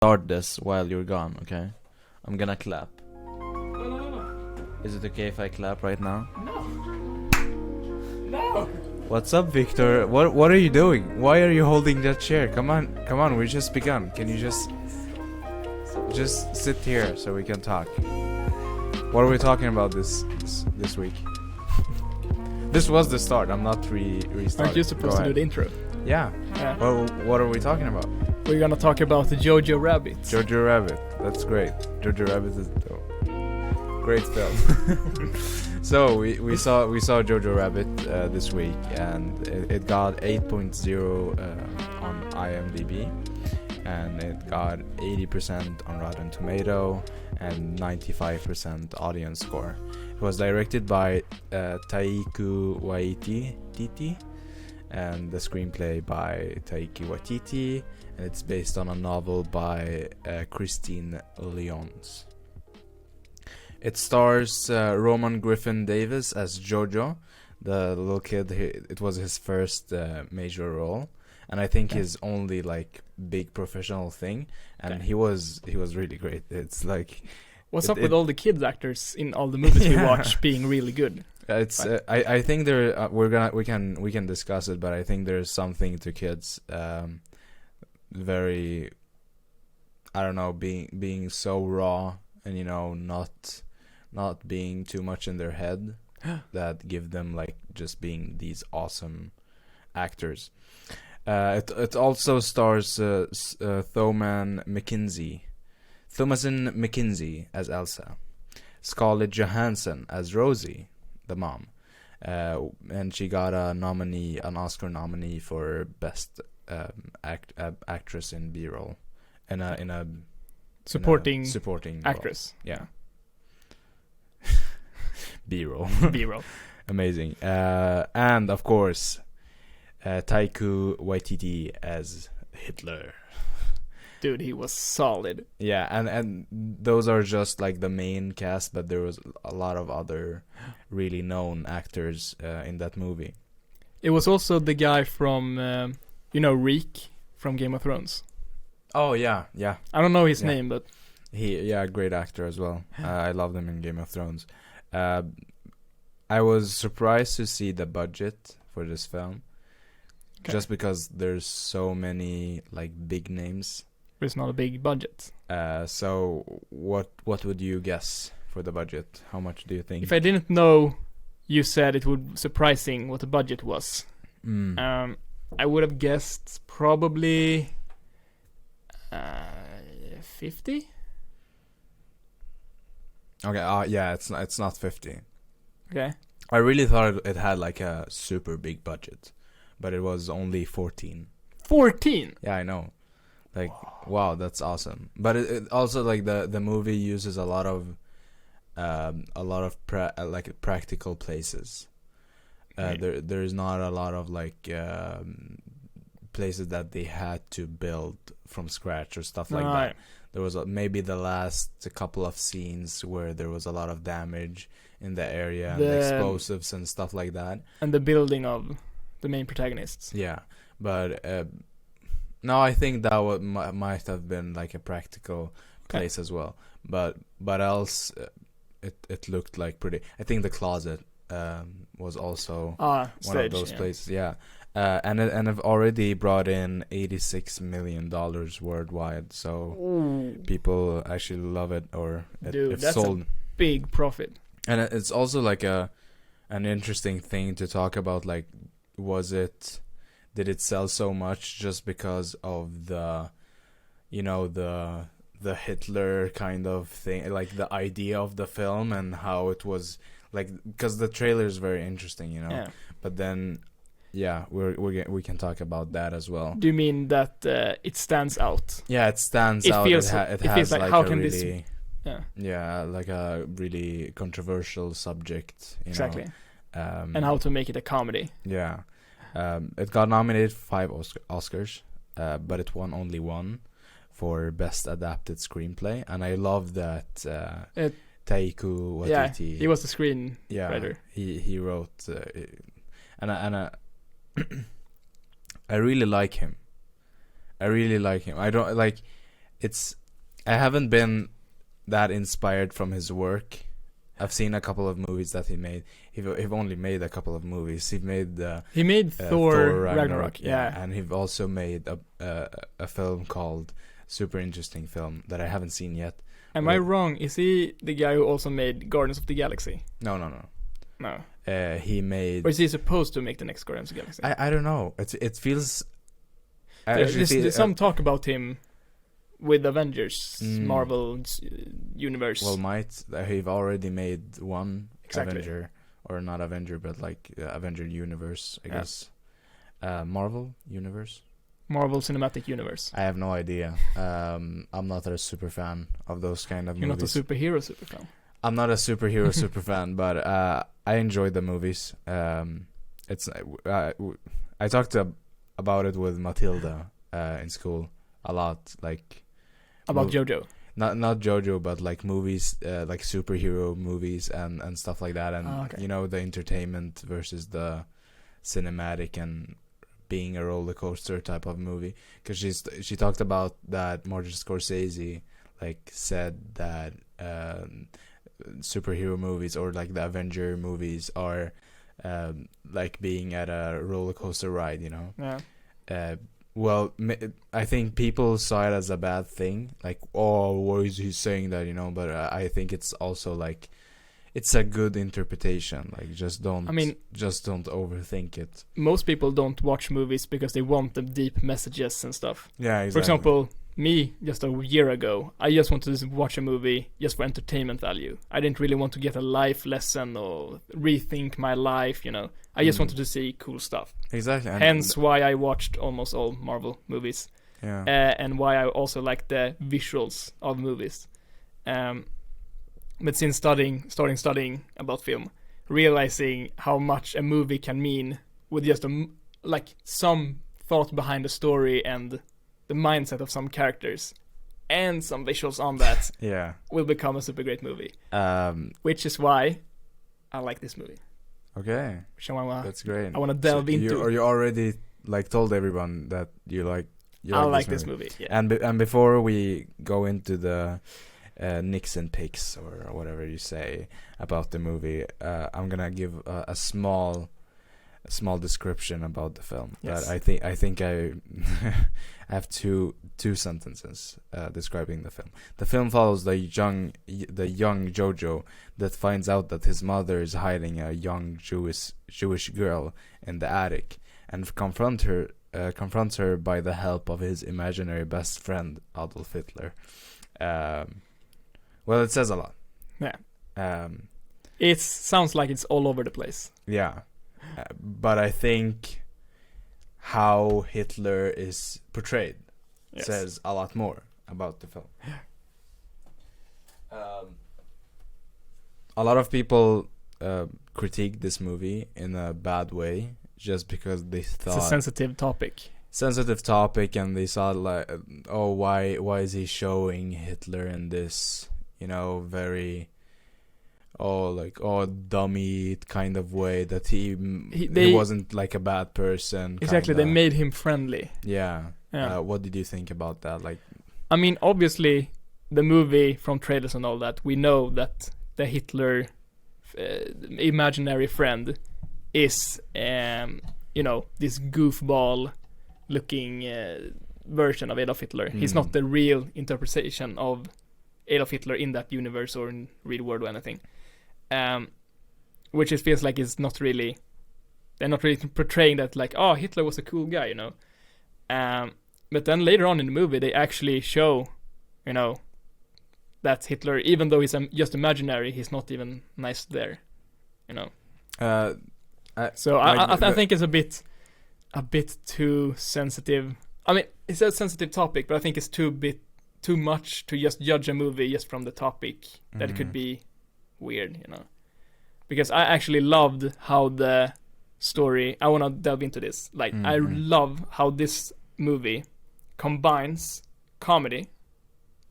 Start this while you're gone, okay? I'm gonna clap. No. Is it okay if I clap right now? No. What's up, Victor? What are you doing? Why are you holding that chair? Come on, we just begun. Can you just sit here so we can talk? What are we talking about this week? This was the start. I'm not restarting. Aren't you supposed to do the intro? Yeah. Well, what are we talking about? We're gonna talk about the Jojo Rabbit. Jojo Rabbit. That's great. Jojo Rabbit is great film. So we saw Jojo Rabbit this week, and it got 8.0 on IMDb, and it got 80% on Rotten Tomato and 95% audience score. It was directed by Taika Waititi, and the screenplay by Taika Waititi, and it's based on a novel by Christine Lyons. It stars Roman Griffin Davis as Jojo, the little kid. It was his first major role, and I think his only like big professional thing, and he was really great. It's like, what's up with all the kids actors in all the movies we watch being really good? It's I think there we can discuss it, but I think there's something to kids very, I don't know, being so raw and not being too much in their head that give them like just being these awesome actors. It also stars Thomasin McKenzie as Elsa, Scarlett Johansson as Rosie, the mom, and she got an Oscar nominee for best actress in B-roll, in a supporting role. actress. Yeah. B-roll. B-roll. Amazing. And of course, Taika Waititi as Hitler. Dude, he was solid. Yeah, and those are just like the main cast, but there was a lot of other really known actors in that movie. It was also the guy from, Reek from Game of Thrones. Oh yeah. I don't know his name, but great actor as well. I loved him in Game of Thrones. I was surprised to see the budget for this film, just because there's so many like big names. It's not a big budget. So what would you guess for the budget? How much do you think? If I didn't know, you said it would be surprising what the budget was. I would have guessed probably 50. Okay. Yeah, it's not 50. Okay. I really thought it had like a super big budget, but it was only 14. 14. Yeah, I know. Like, wow, that's awesome. But it also like the movie uses a lot of practical places. There's not a lot of like places that they had to build from scratch or stuff like that. There was maybe the last couple of scenes where there was a lot of damage in the area and explosives and stuff like that. And the building of the main protagonists. Yeah, but no, I think that might have been like a practical place as well. But else, it looked like pretty. I think the closet was also one of those places. Yeah. And have already brought in $86 million worldwide, so people actually love it, or that's sold. A big profit. And it's also like an interesting thing to talk about. Like, did it sell so much just because of the Hitler kind of thing, like the idea of the film and how it was like, because the trailer is very interesting, Yeah. But then. Yeah, we can talk about that as well. Do you mean that it stands out? Yeah, it stands out. It has like how a can really, this? Like a really controversial subject. Exactly. And how to make it a comedy. Yeah, it got nominated for 5 Oscars, but it won only 1 for Best Adapted Screenplay, and I love that. Taika Waititi. Yeah, he was the screenwriter. He wrote, and I really like him. I don't like. I haven't been that inspired from his work. I've seen a couple of movies that he made. He only made a couple of movies. He made Thor Ragnarok. Yeah, and he also made a film called super interesting film that I haven't seen yet. Am I wrong? Is he the guy who also made Guardians of the Galaxy? No. He made. Or is he supposed to make the next Guardians of the Galaxy? I don't know. It feels. There's some talk about him with Avengers, Marvel universe. Well, he've already made one exactly. Avenger, or not Avenger, but like Avenger universe, I guess. Marvel universe. Marvel Cinematic Universe. I have no idea. I'm not a super fan of those kind of movies. You're not a superhero super fan. I'm not a superhero super fan, but I enjoy the movies. It's I talked about it with Matilda in school a lot, like about Jojo. Not Jojo, but like movies, like superhero movies and stuff like that, and okay. you know, the entertainment versus the cinematic and being a roller coaster type of movie. Because she talked about that Martin Scorsese like said that superhero movies or like the Avenger movies are like being at a roller coaster ride, you know. Yeah. Well, I think people saw it as a bad thing, like, oh, why is he saying that, you know? But I think it's also like, it's a good interpretation. Like, just don't overthink it. Most people don't watch movies because they want the deep messages and stuff. Yeah, exactly. For example, me, just a year ago, I just wanted to watch a movie just for entertainment value. I didn't really want to get a life lesson or rethink my life, you know. I just wanted to see cool stuff. Exactly. Hence why I watched almost all Marvel movies. Yeah. And why I also like the visuals of movies. But since starting studying about film, realizing how much a movie can mean with just like some thought behind the story and the mindset of some characters and some visuals on that will become a super great movie. Which is why I like this movie. Okay. That's great. I want to delve into. You already like told everyone that you like. I like this movie. Yeah. And before we go into the Nixon picks or whatever you say about the movie, I'm gonna give a small description about the film. Yes. But I think I have two sentences describing the film. The film follows the young Jojo that finds out that his mother is hiding a young Jewish girl in the attic, and confronts her by the help of his imaginary best friend Adolf Hitler. Well, it says a lot. Yeah. It sounds like it's all over the place. Yeah. But I think how Hitler is portrayed says a lot more about the film. A lot of people critique this movie in a bad way just because they thought it's a sensitive topic, and they thought like, oh, why is he showing Hitler in this, you know, very dummy kind of way, that he wasn't like a bad person. Exactly, they made him friendly. Yeah. What did you think about that? Like, I mean, obviously, the movie, from trailers and all that, we know that the Hitler imaginary friend is, you know, this goofball looking version of Adolf Hitler. He's not the real interpretation of Adolf Hitler in that universe or in real world or anything. Which it feels like they're not really portraying that like, oh, Hitler was a cool guy, you know. But then later on in the movie, they actually show, you know, that Hitler, even though he's just imaginary, he's not even nice there, you know. I think it's a bit too sensitive. I mean, it's a sensitive topic, but I think it's too much to just judge a movie just from the topic, that it could be weird, you know. Because I actually loved how the story, I want to delve into this, like, I love how this movie combines comedy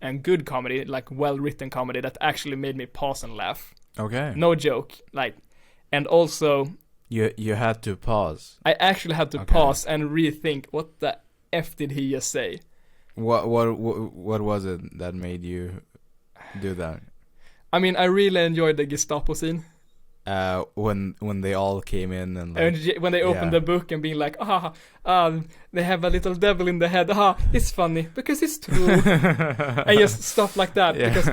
and good comedy, like well-written comedy that actually made me pause and laugh. Okay. No joke. Like, and also you had to pause. I actually had to pause and rethink, what the F did he just say? What was it that made you do that? I mean, I really enjoyed the Gestapo scene. When they all came in and When they opened the book and being like, they have a little devil in the head. It's funny because it's true. And just stuff like that, because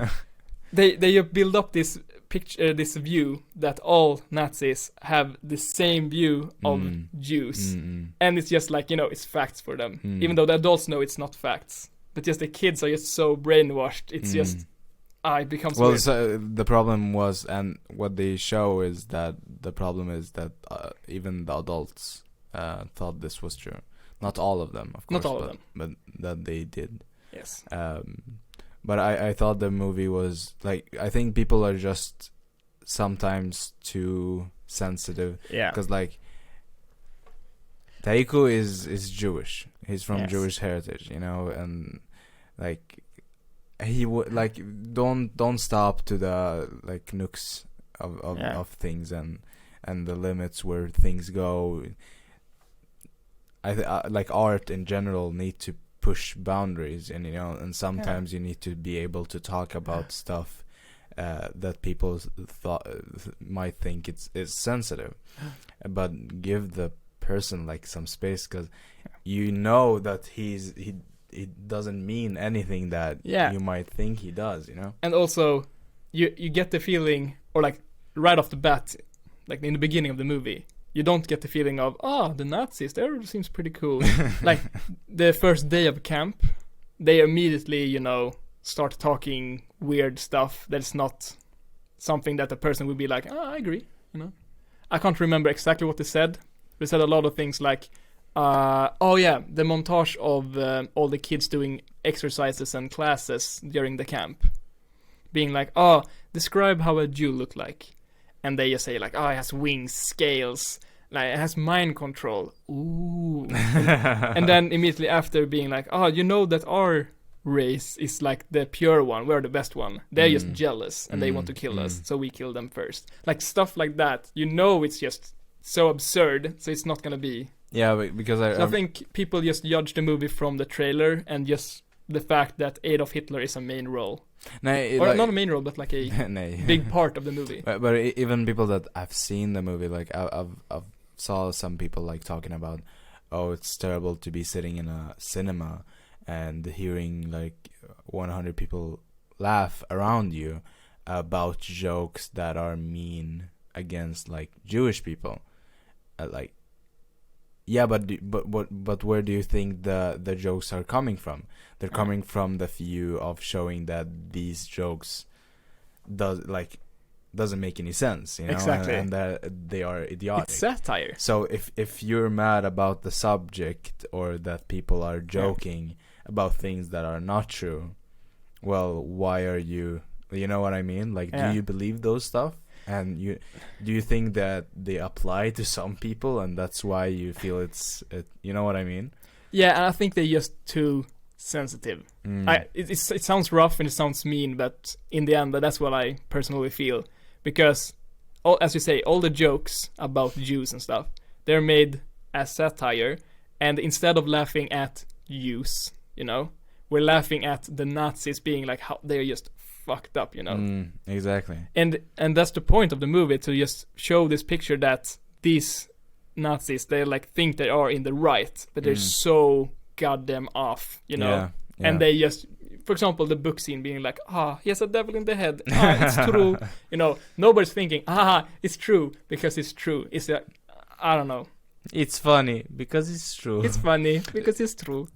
they build up this picture, this view that all Nazis have the same view of Jews, and it's just like, it's facts for them, even though the adults know it's not facts, but just the kids are just so brainwashed. It's just it becomes weird. So the problem was, and what they show is that the problem is that even the adults thought this was true. Not all of them, of course. Not all of them, but that they did. Yes. But I thought the movie was like, I think people are just sometimes too sensitive. Yeah. Because like Taika is Jewish. He's from Jewish heritage, and like he would like don't stop to the like nooks of things and the limits where things go. I like art in general need to push boundaries, and sometimes you need to be able to talk about stuff that people might think is sensitive, but give the person like some space, because that he doesn't mean anything that you might think he does, And also, you get the feeling, or like right off the bat, like in the beginning of the movie, you don't get the feeling of, the Nazis, there seems pretty cool. Like the first day of camp, they immediately, start talking weird stuff that's not something that a person would be like, I agree, I can't remember exactly what they said. They said a lot of things like, the montage of all the kids doing exercises and classes during the camp, being like, describe how a Jew looked like, and they just say like, it has wings, scales, like it has mind control. Ooh. And then immediately after being like, that our race is like the pure one, we're the best one. They're just jealous and they want to kill us, so we kill them first. Like stuff like that. It's just so absurd, so it's not gonna be. Yeah, because I think people just judge the movie from the trailer and just the fact that Adolf Hitler is a main role. Or not a main role, but like a big part of the movie. But even people that have seen the movie, like I've saw some people like talking about, it's terrible to be sitting in a cinema and hearing like 100 people laugh around you about jokes that are mean against like Jewish people. But where do you think the jokes are coming from? They're coming from the view of showing that these jokes doesn't make any sense, Exactly. and that they are idiotic. It's satire. So if you're mad about the subject, or that people are joking about things that are not true, well, why are you know what I mean? Like, do you believe those stuff? And do you think that they apply to some people, and that's why you feel it? You know what I mean? Yeah, and I think they're just too sensitive. It sounds rough and it sounds mean, but in the end, that's what I personally feel. Because, as you say, all the jokes about Jews and stuff, they're made as satire, and instead of laughing at Jews, we're laughing at the Nazis being like how they're just fucked up, Exactly. And that's the point of the movie, to just show this picture that these Nazis, they like think they are in the right, but they're so goddamn off, Yeah. And they just, for example, the book scene being like, he has a devil in the head, it's true, nobody's thinking, it's true because it's true. It's I don't know. It's funny because it's true. It's funny because it's true.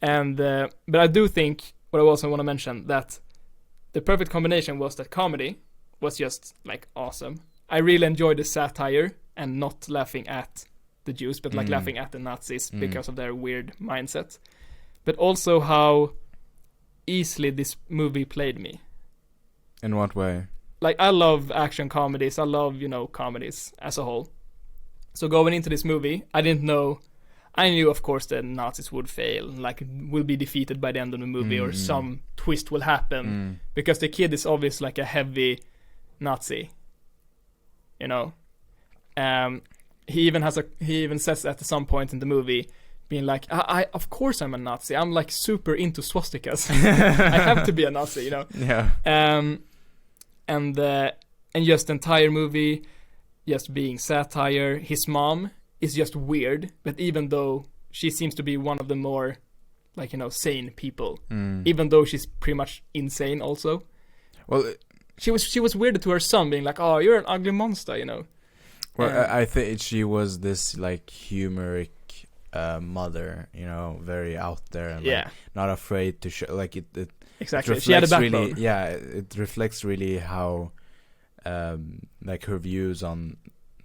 And but I do think, what I also want to mention, that the perfect combination was that comedy was just like awesome. I really enjoyed the satire and not laughing at the Jews, but like laughing at the Nazis because of their weird mindset. But also how easily this movie played me. In what way? Like, I love action comedies. I love, comedies as a whole. So going into this movie, I knew, of course, that Nazis would fail, like, will be defeated by the end of the movie, or some twist will happen, because the kid is obviously like a heavy Nazi, He even says at some point in the movie, being like, I of course I'm a Nazi. I'm like super into swastikas. I have to be a Nazi, you know. Yeah. And just the entire movie, just being satire. His mom is just weird, but even though she seems to be one of the more, like, you know, sane people, even though she's pretty much insane also. Well, she was weird to her son, being like, "Oh, you're an ugly monster," you know. Well, I think she was this like humoric mother, you know, very out there and like, not afraid to show. Like it exactly. It she had a backbone. Really, yeah, it reflects really how, like her views on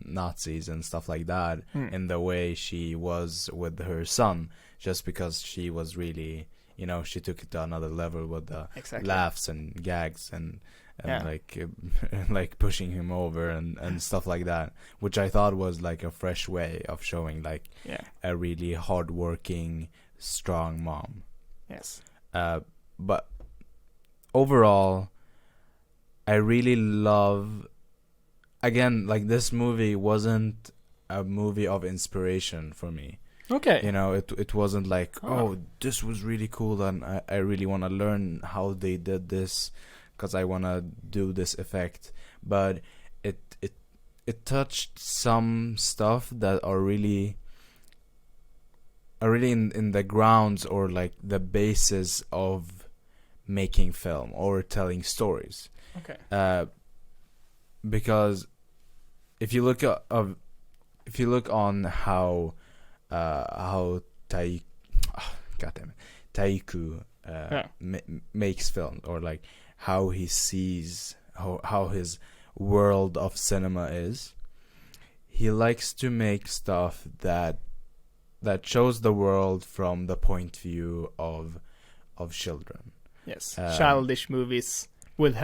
Nazis and stuff like that, in the way she was with her son, just because she was really, you know, she took it to another level with the laughs and gags and like pushing him over and stuff like that, which I thought was like a fresh way of showing like a really hardworking, strong mom. Yes. But overall, I really love, again, like this movie wasn't a movie of inspiration for me. Okay. You know, it wasn't like, oh, this was really cool and I really want to learn how they did this because I want to do this effect. But it touched some stuff that are really in the grounds or like the basis of making film or telling stories. Okay. Because if you look on how Taiku makes film, or like how he sees how his world of cinema is, he likes to make stuff that shows the world from the point of view of children. Yes, childish movies with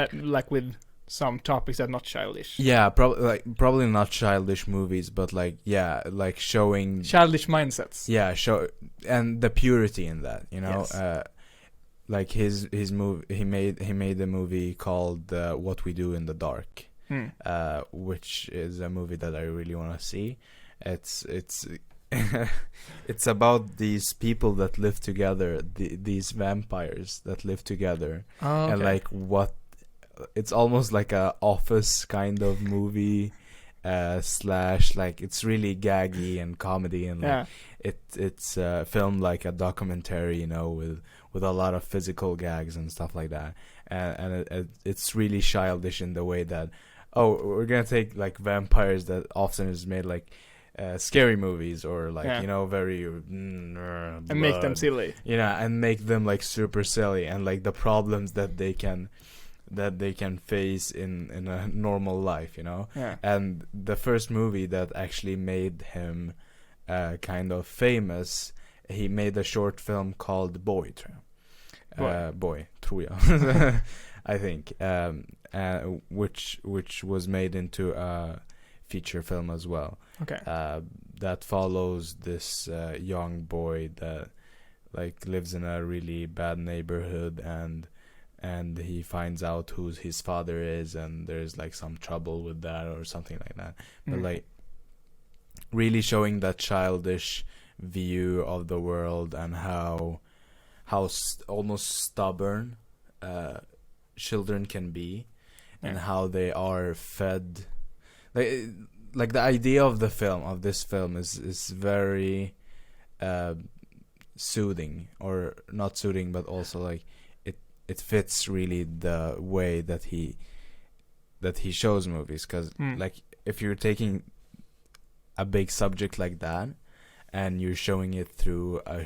some topics that are not childish. Yeah, probably not childish movies, but like showing childish mindsets. Yeah, and the purity in that, you know. Yes. Like his movie, he made a movie called What We Do in the Dark, which is a movie that I really want to see. It's it's about these people that live together, these vampires that live together, and like what. It's almost like a Office kind of movie, slash like it's really gaggy and comedy and like it's filmed like a documentary, you know, with a lot of physical gags and stuff like that, and it's really childish in the way that, oh, we're gonna take like vampires that often is made like scary movies or like you know, very and make them silly, you know, and make them like super silly and like the problems that they can face in a normal life, you know. And the first movie that actually made him kind of famous, he made a short film called Boy, tror jag. I think, which was made into a feature film as well. That follows this young boy that like lives in a really bad neighborhood, and he finds out who his father is, and there's like some trouble with that or something like that. But like really showing that childish view of the world and how almost stubborn children can be, and how they are fed. Like the idea of this film is very soothing, or not soothing, but also like it fits really the way that he shows movies, because like if you're taking a big subject like that and you're showing it through a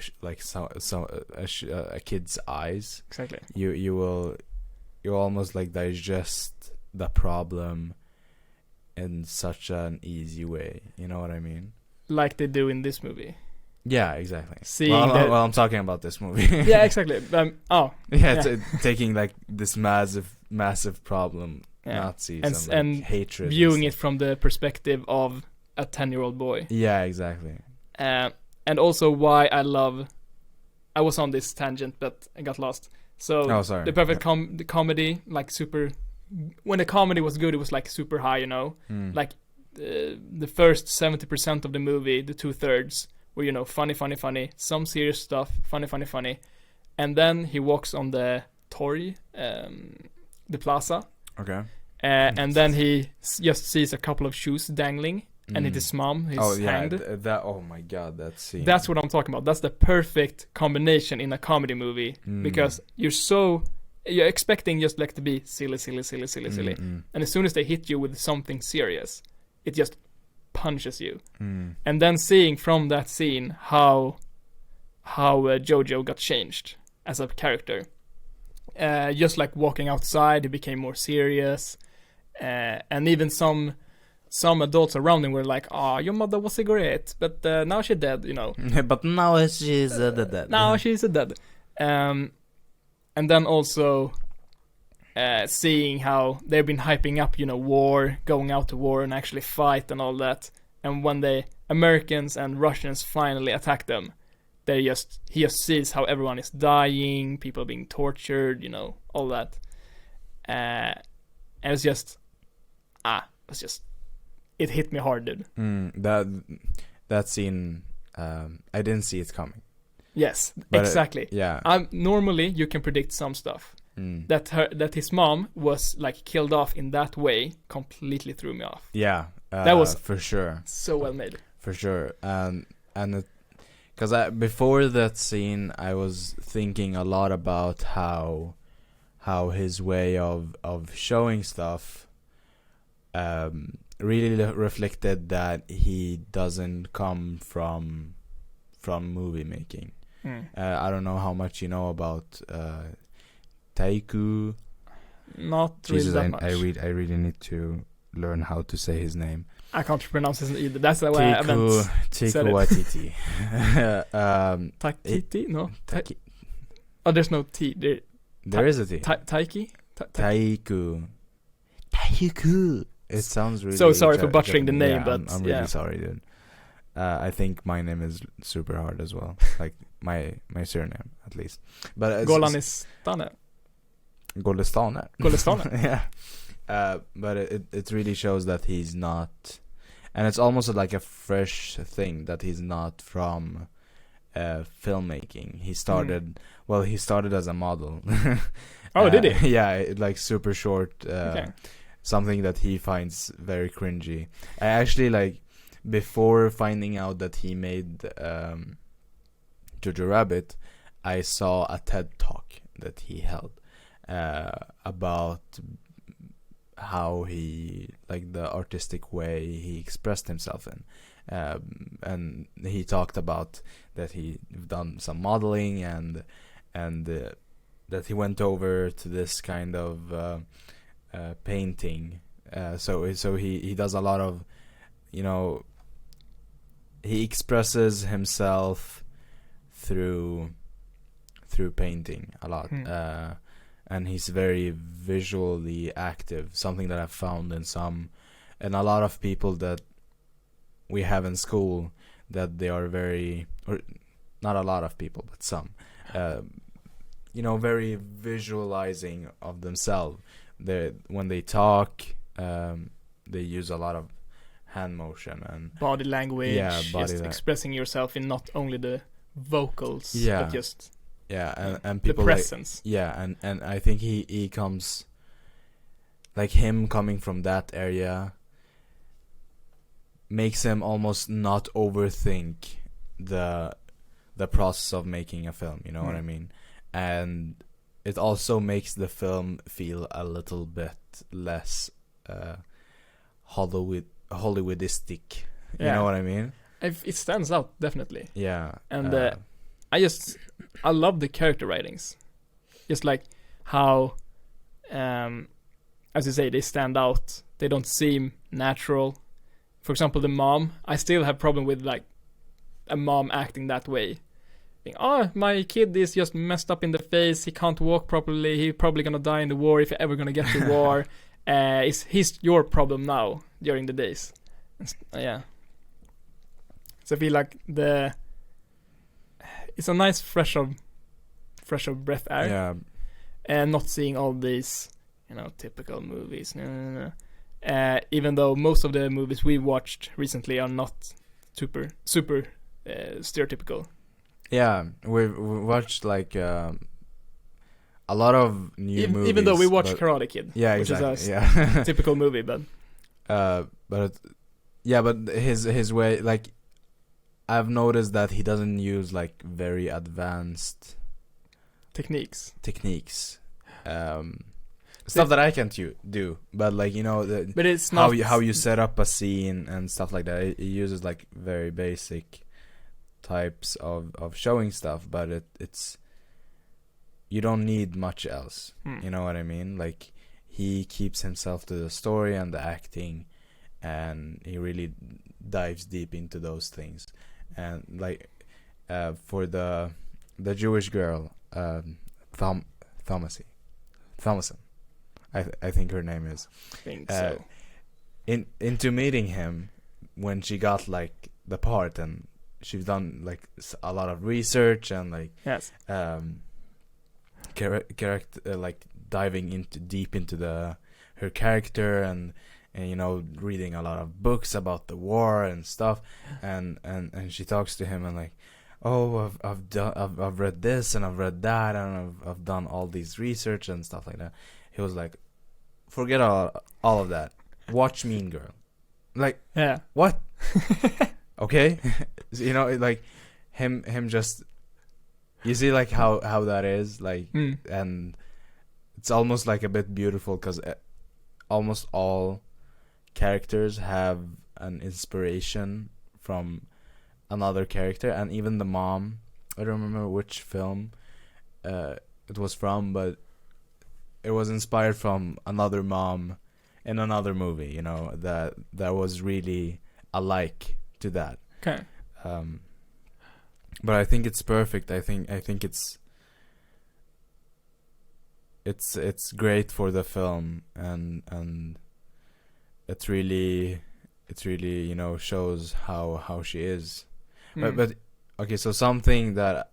kid's eyes, you almost like digest the problem in such an easy way, you know what I mean, like they do in this movie. Yeah, exactly. Well, I'm talking about this movie. Yeah, exactly. Taking like this massive problem, Nazis and like, hatred, viewing it from the perspective of a 10-year-old boy. Yeah, exactly. And also why I was on this tangent, but I got lost. So the perfect the comedy, like super. When the comedy was good, it was like super high, you know. Like the first 70% of the movie, the 2/3 where, funny, some serious stuff, funny, and then he walks on the Tory, the plaza, Okay. and then he just sees a couple of shoes dangling, and it's his mom, he's hanged. That, oh my god, that scene. That's what I'm talking about. That's the perfect combination in a comedy movie, because you're expecting just like to be silly, and as soon as they hit you with something serious, it just punches you. And then seeing from that scene how Jojo got changed as a character, just like walking outside, he became more serious, and even some adults around him were like, "Oh, your mother was a great, but now she's dead," But now she's dead. Now she's dead. And then also seeing how they've been hyping up, war, going out to war and actually fight and all that. And when the Americans and Russians finally attack them, he just sees how everyone is dying, people being tortured, all that. And it's just, it hit me hard, dude. That scene, I didn't see it coming. Yes, but exactly. Yeah. Normally you can predict some stuff. That his mom was like killed off in that way completely threw me off. Yeah, that was for sure. So well made. For sure, and because before that scene, I was thinking a lot about how his way of showing stuff really reflected that he doesn't come from movie making. I don't know how much you know about Taika. Not Jesus, really that much. I really need to learn how to say his name. I can't pronounce his either. That's the way I meant. Taika Waititi. Taikiti? No. Oh, there's no T. There is a T. Taiki? Taiku. It sounds really. So sorry for butchering the name, but I'm really sorry, dude. I think my name is super hard as well, like my surname at least. But Golestane. Yeah. But it really shows that he's not, and it's almost like a fresh thing that he's not from filmmaking. He started as a model. Oh, did he? Yeah, like super short. Something that he finds very cringy. I actually before finding out that he made Jojo Rabbit, I saw a TED Talk that he held about how he, like, the artistic way he expressed himself in, and he talked about that he done some modeling and that he went over to this kind of painting. So he does a lot of, he expresses himself through painting a lot. And he's very visually active, something that I've found in a lot of people that we have in school, that they are very, or not a lot of people, but some, very visualizing of themselves. When they talk, they use a lot of hand motion and body language, expressing yourself in not only the vocals, but just and people, the presence. And I think he comes, like, him coming from that area makes him almost not overthink the process of making a film, you know what I mean? And it also makes the film feel a little bit less Hollywoodistic. You know what I mean? It stands out, definitely. Yeah. And I love the character writings. Just like how, as you say, they stand out. They don't seem natural. For example, the mom. I still have problem with, like, a mom acting that way. Oh, my kid is just messed up in the face. He can't walk properly. He's probably gonna die in the war if you're ever gonna get to war. He's your problem now during the days. Yeah. So I feel like it's a nice fresh of breath air. Yeah. And not seeing all these, typical movies. No. Even though most of the movies we watched recently are not super stereotypical. Yeah, we've watched like a lot of new movies. Even though we watched Karate Kid, yeah, which exactly, is a yeah. typical movie, but his way, like, I've noticed that he doesn't use like very advanced techniques. Stuff that I can't do, but like, you know, but it's how not how you set up a scene and stuff like that. It uses like very basic types of showing stuff, but it's you don't need much else. You know what I mean? Like, he keeps himself to the story and the acting, and he really dives deep into those things. And like for the Jewish girl, Thomasin, I think her name is. I think so. Into meeting him when she got like the part, and she's done like a lot of research and like yes. Like diving deep into her character, and you know, reading a lot of books about the war and stuff, and she talks to him and like, oh, I've read this and I've read that, and I've done all these research and stuff like that. He was like, forget all of that, watch Mean Girl. Like, yeah, what? Okay. You know, like him just, you see like how that is like, and it's almost like a bit beautiful, because almost all characters have an inspiration from another character, and even the mom, I don't remember which film it was from, but it was inspired from another mom in another movie, you know, that was really alike to that. Okay. But I think it's perfect. I think it's great for the film, and it's really, you know, shows how she is. But okay, so something that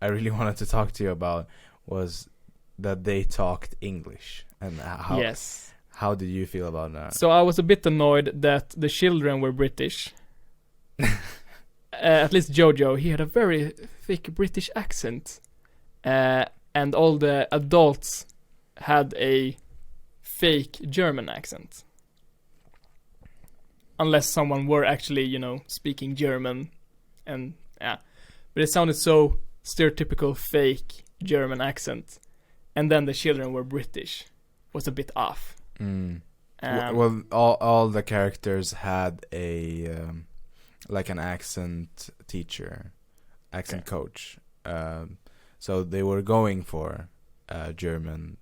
I really wanted to talk to you about was that they talked English, and how. Yes. How did you feel about that? So I was a bit annoyed that the children were British. At least Jojo, he had a very thick British accent, and all the adults had a fake German accent. Unless someone were actually, you know, speaking German, and yeah, but it sounded so stereotypical fake German accent, and then the children were British, was a bit off. Well, all the characters had a like an accent teacher, accent coach. So they were going for a German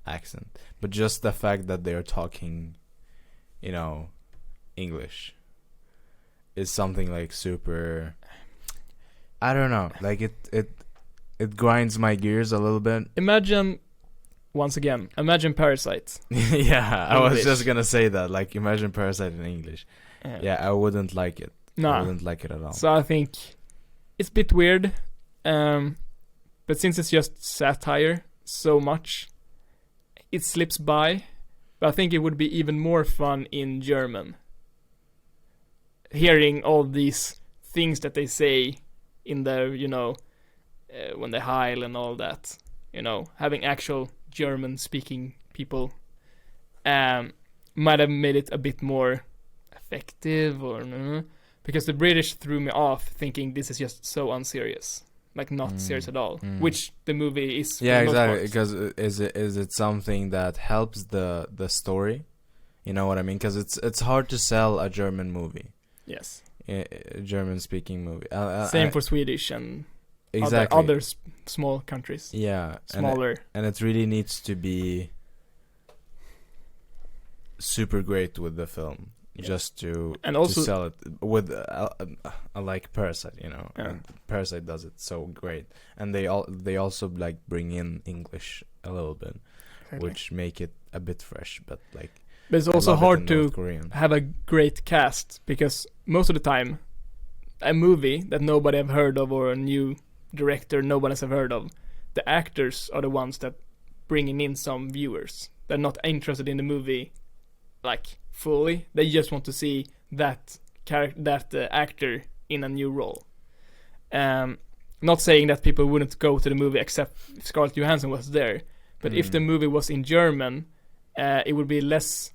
accent, but just the fact that they are talking, you know, English is something like super. I don't know, like it grinds my gears a little bit. Imagine Parasite. Yeah, I was just gonna say that. Like, imagine Parasite in English. Yeah, I wouldn't like it. No, I wouldn't like it at all. So I think it's a bit weird, but since it's just satire so much, it slips by. But I think it would be even more fun in German, hearing all these things that they say in their, you know, when they heil and all that. You know, having actual German-speaking people might have made it a bit more effective, or because the British threw me off, thinking this is just so unserious, like not serious at all, which the movie is. Yeah, exactly. Because is it something that helps the story? You know what I mean? Because it's hard to sell a German movie. Yes. A German-speaking movie. Same for Swedish and exactly other small countries. Yeah, smaller, and it really needs to be super great with the film, just to sell it with like Parasite, you know. Yeah. And Parasite does it so great, and they also like bring in English a little bit, which make it a bit fresh, but like. But it's also hard to have a great cast, because most of the time, a movie that nobody have heard of, or a new director nobody has heard of, the actors are the ones that bringing in some viewers. They're not interested in the movie like fully. They just want to see that actor in a new role. Not saying that people wouldn't go to the movie except if Scarlett Johansson was there, but if the movie was in German, it would be less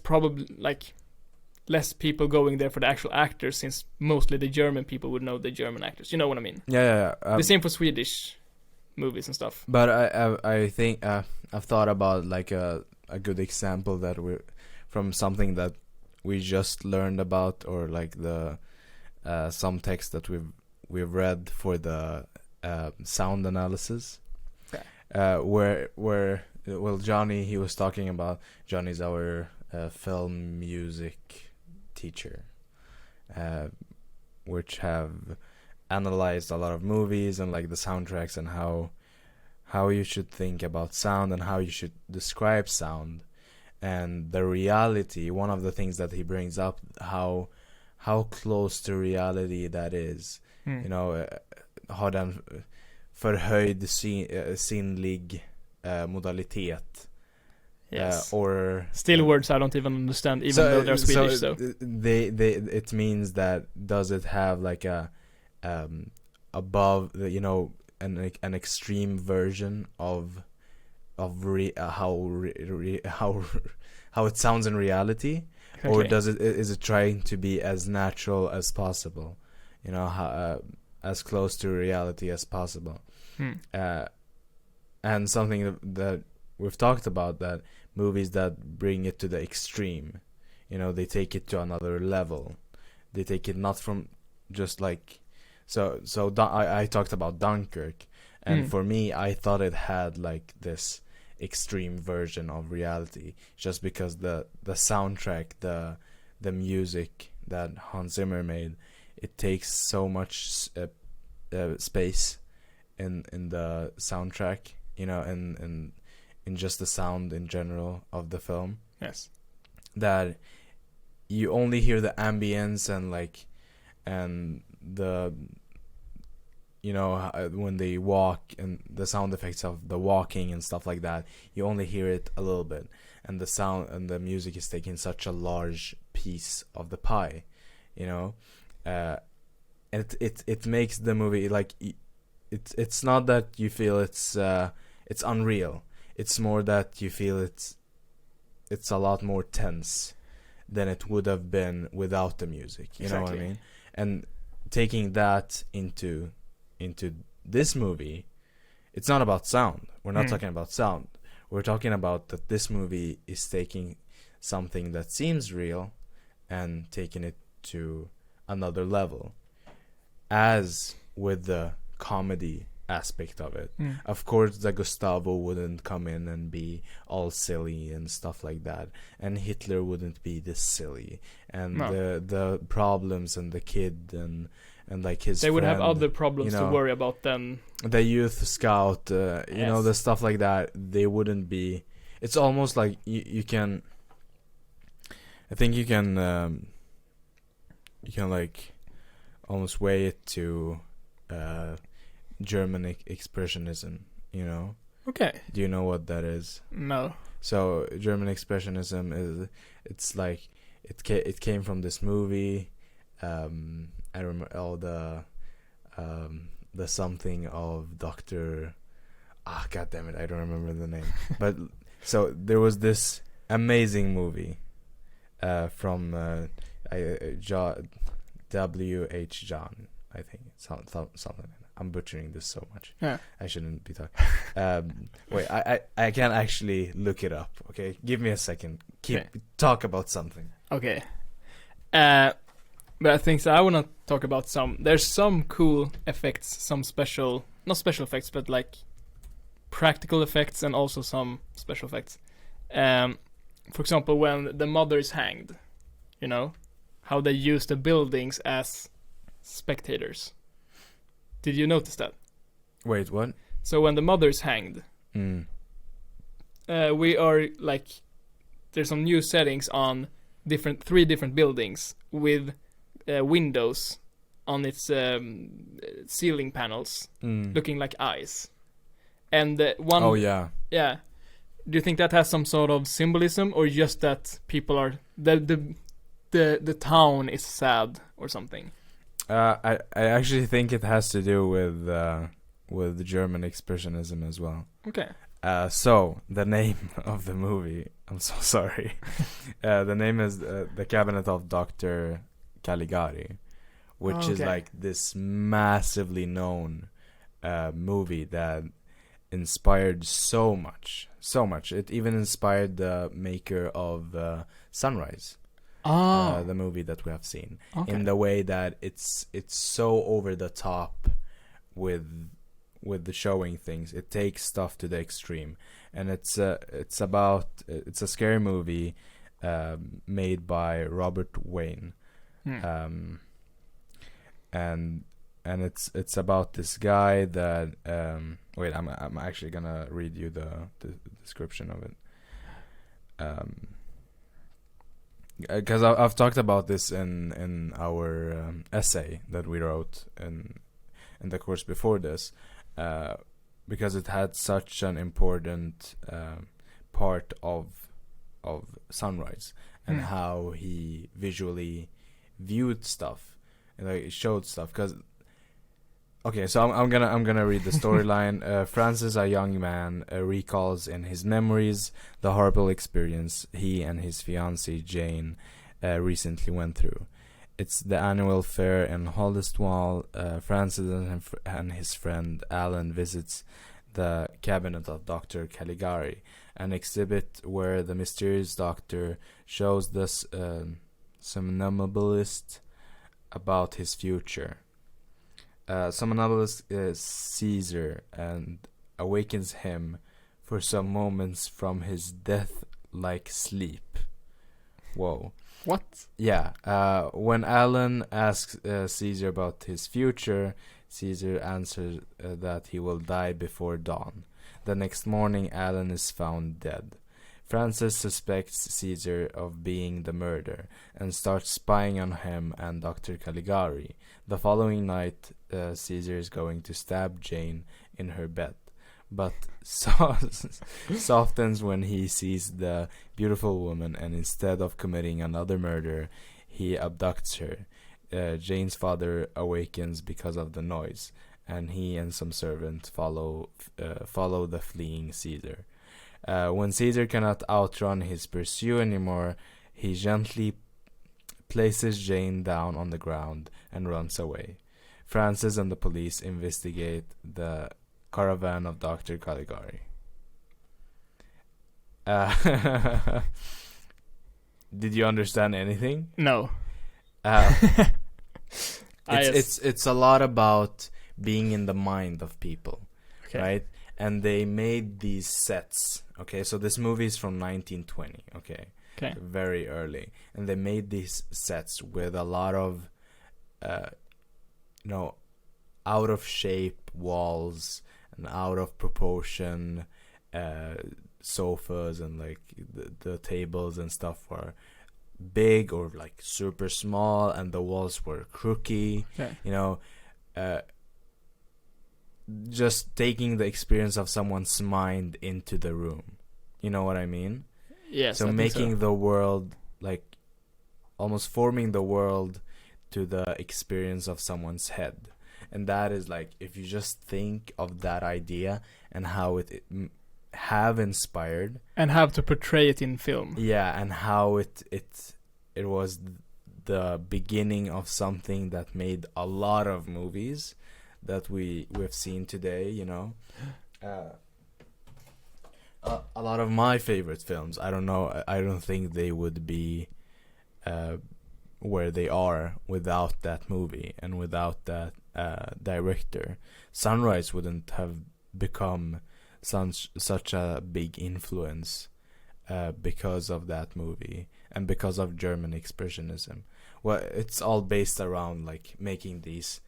probably, like, less people going there for the actual actors, since mostly the German people would know the German actors. You know what I mean? Yeah. The same for Swedish movies and stuff. But I think I've thought about like a good example that we're from something that we just learned about, or like the some text that we've read for the sound analysis. Where Johnny, he was talking about, Johnny's our film music teacher, which have analyzed a lot of movies and like the soundtracks, and how you should think about sound and how you should describe sound, and the reality. One of the things that he brings up, how close to reality that is. You know, har den förhöjd sinnlig modalitet. Yes. Or still words I don't even understand, even though they're Swedish. So they it means that, does it have like a above the, you know, an extreme version of how it sounds in reality, or is it trying to be as natural as possible? You know, as close to reality as possible. And something that we've talked about, that movies that bring it to the extreme, you know, they take it to another level. They take it not from just like, I talked about Dunkirk, and for me, I thought it had like this extreme version of reality, just because the soundtrack, the music that Hans Zimmer made, it takes so much space in the soundtrack, you know, and in just the sound in general of the film. Yes. That you only hear the ambience and the, you know, when they walk and the sound effects of the walking and stuff like that, you only hear it a little bit, and the sound and the music is taking such a large piece of the pie, you know. It makes the movie like, it's not that you feel it's unreal. It's more that you feel it's a lot more tense than it would have been without the music. You know what I mean? And taking that into this movie, it's not about sound. We're not talking about sound. We're talking about that this movie is taking something that seems real and taking it to another level. As with the comedy aspect of it, of course, the Gustavo wouldn't come in and be all silly and stuff like that, and Hitler wouldn't be this silly, and the problems and the kid and like his they would friend, have other problems, you know, to worry about than the youth scout, you know, the stuff like that. They wouldn't be. It's almost like you can. I think you can like almost weigh it to German expressionism, you know. Okay. Do you know what that is? No. So German expressionism is, it's like it came from this movie. I remember all the something of Dr. God damn it, I don't remember the name. But so there was this amazing movie from W.H. John, I think, something like that. I'm butchering this so much. Yeah. I shouldn't be talking. Wait, I can't actually look it up. Okay, give me a second. Talk about something. Okay. But I think so. I want to talk about there's some cool effects, some special, not special effects, but like practical effects, and also some special effects. For example, when the mother is hanged, you know, how they use the buildings as spectators. Did you notice that? Wait, what? So when the mother is hanged, we are like, there's some new settings on three different buildings with windows on its ceiling panels, looking like eyes. And one. Oh yeah. Yeah. Do you think that has some sort of symbolism, or just that people are the the town is sad or something. I actually think it has to do with German expressionism as well. Okay. So the name of the movie, I'm so sorry. The name is The Cabinet of Dr. Caligari, which is like this massively known movie that inspired so much. It even inspired the maker of Sunrise. The movie that we have seen, in the way that it's so over the top with the showing things. It takes stuff to the extreme, and it's a scary movie made by Robert Wayne, and it's about this guy that wait, I'm actually gonna read you the description of it. Because I've talked about this in our essay that we wrote in the course before this, because it had such an important part of Sunrise, and how he visually viewed stuff and like showed stuff. Because so I'm gonna read the storyline. Francis, a young man, recalls in his memories the horrible experience he and his fiancée Jane recently went through. It's the annual fair in Holdestwall. Francis and his friend Alan visits the cabinet of Dr. Caligari, an exhibit where the mysterious doctor shows the somnambulist about his future. Somnambulist is Caesar and awakens him for some moments from his death-like sleep. Whoa. What? Yeah. When Alan asks Caesar about his future, Caesar answers that he will die before dawn. The next morning, Alan is found dead. Francis suspects Caesar of being the murderer and starts spying on him and Dr. Caligari. The following night, Caesar is going to stab Jane in her bed, but softens when he sees the beautiful woman, and instead of committing another murder, he abducts her. Jane's father awakens because of the noise, and he and some servants follow the fleeing Caesar. When Caesar cannot outrun his pursuit anymore, he gently places Jane down on the ground and runs away. Francis and the police investigate the caravan of Dr. Caligari. Did you understand anything? No. It's a lot about being in the mind of people, right? And they made these sets. Okay, so this movie is from 1920. Okay, very early, and they made these sets with a lot of, out of shape walls and out of proportion sofas, and like the tables and stuff were big or like super small, and the walls were crooked. Just taking the experience of someone's mind into the room. You know what I mean? Yes. So making the world, like almost forming the world to the experience of someone's head. And that is like, if you just think of that idea and how it have inspired. And have to portray it in film. Yeah, and how it was the beginning of something that made a lot of movies that we've seen today, a lot of my favorite films, I don't think they would be where they are without that movie and without that director. Sunrise wouldn't have become such a big influence because of that movie and because of German expressionism. Well, it's all based around like making these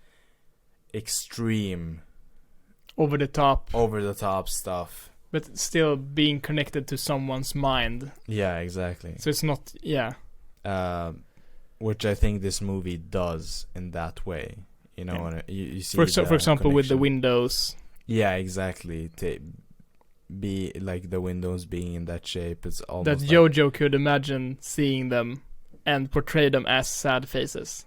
extreme over the top stuff, but still being connected to someone's mind. Yeah, exactly. So it's not which I think this movie does in that way, when you see for example connection. With the windows. Yeah, exactly. Be like the windows being in that shape, it's almost that Jojo could imagine seeing them and portray them as sad faces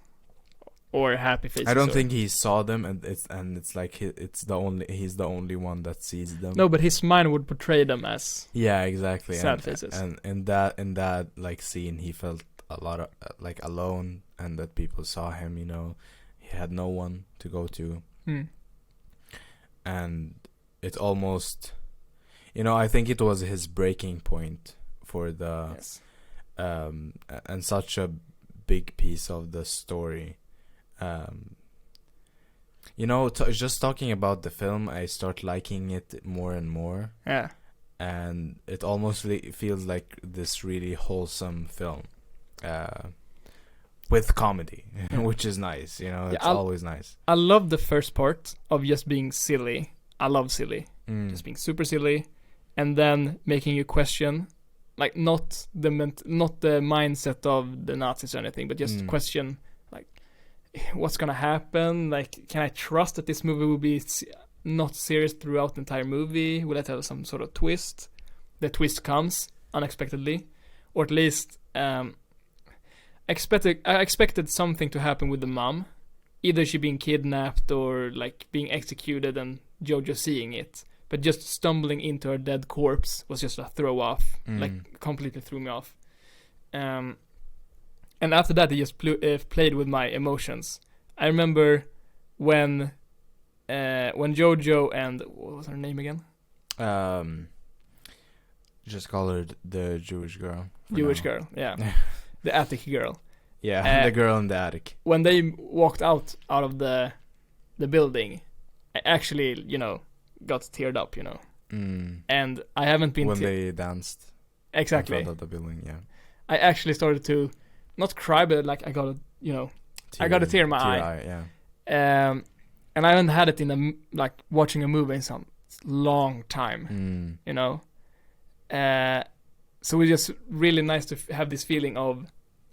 or happy faces. I don't think he saw them, and it's like he's the only one that sees them. No, but his mind would portray them as Yeah, exactly. sad faces. And in that like scene, he felt a lot of like alone, and that people saw him. You know, he had no one to go to, and it almost, you know, I think it was his breaking point for the, Yes. And such a big piece of the story. You know, just talking about the film, I start liking it more and more. Yeah. And it almost feels like this really wholesome film, with comedy, which is nice. You know, it's always nice. I love the first part of just being silly. I love silly, just being super silly, and then making you question, like not the mindset of the Nazis or anything, but just question, like, what's gonna happen? Like, can I trust that this movie will be not serious throughout the entire movie? Will it have some sort of twist? The twist comes unexpectedly, or at least I expected something to happen with the mom, either she being kidnapped or like being executed and Jojo seeing it. But just stumbling into her dead corpse was just a throw off, like completely threw me off. And after that, he just played with my emotions. I remember when Jojo and what was her name again? Just call her the Jewish girl. Jewish girl, yeah, the attic girl. Yeah, the girl in the attic. When they walked out of the building, I actually, you know, got teared up, you know. And I haven't been when they danced exactly in front of the building. Yeah, I actually started to not cry, but like I got a, you know, I got a tear in my eye. Yeah. And I haven't had it in like watching a movie in some long time, you know. So it's just really nice to have this feeling of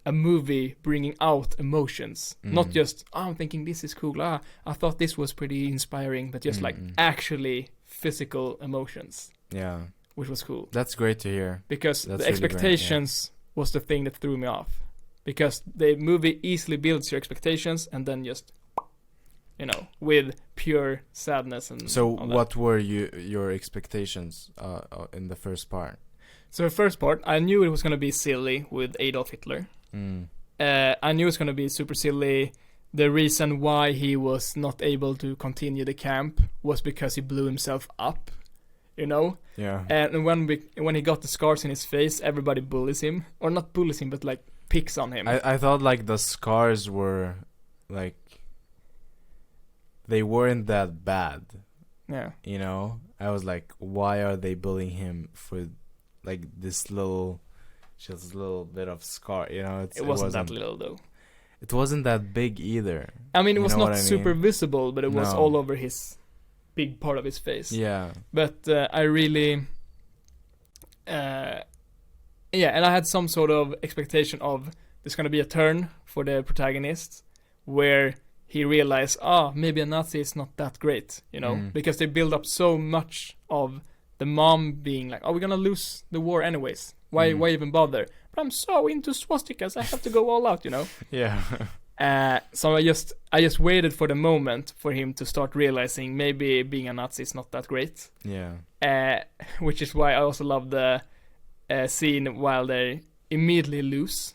a movie bringing out emotions, not just, oh, I'm thinking this is cool, I thought this was pretty inspiring, but just like actually physical emotions. Yeah, which was cool. That's great to hear, because that's the expectations was the thing that threw me off, because the movie easily builds your expectations and then just, you know, with pure sadness. And so what were your expectations in the first part? So the first part, I knew it was going to be silly with Adolf Hitler. I knew it was going to be super silly. The reason why he was not able to continue the camp was because he blew himself up, you know? Yeah. And when he got the scars in his face, everybody bullies him. Or not bullies him, but like picks on him. I thought like the scars were like, they weren't that bad. Yeah. You know? I was like, why are they bullying him for like this little, just a little bit of scar, you know? It wasn't that little though. It wasn't that big either. I mean, it was not I mean? super visible, but it was all over his big part of his face. Yeah. But I really, and I had some sort of expectation of there's gonna be a turn for the protagonist where he realized, maybe a Nazi is not that great, you know, because they build up so much of the mom being like, we're gonna lose the war anyways. Why even bother? But I'm so into swastikas, I have to go all out, you know. Yeah. So I just waited for the moment for him to start realizing maybe being a Nazi is not that great. Yeah. Which is why I also love the scene while they immediately lose.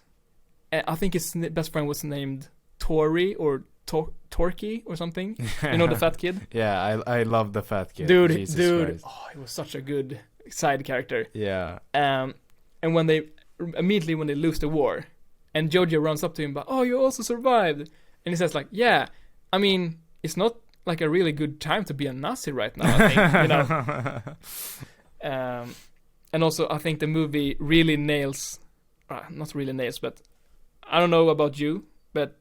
I think his best friend was named Tori or Torky or something. You know, the fat kid? Yeah, I love the fat kid. Dude, Christ. He was such a good side character. Yeah. And when they immediately when they lose the war, and Jojo runs up to him, but you also survived, and he says like, yeah, I mean, it's not like a really good time to be a Nazi right now, I think, you know. And also I think the movie really nails, not really nails, but I don't know about you, but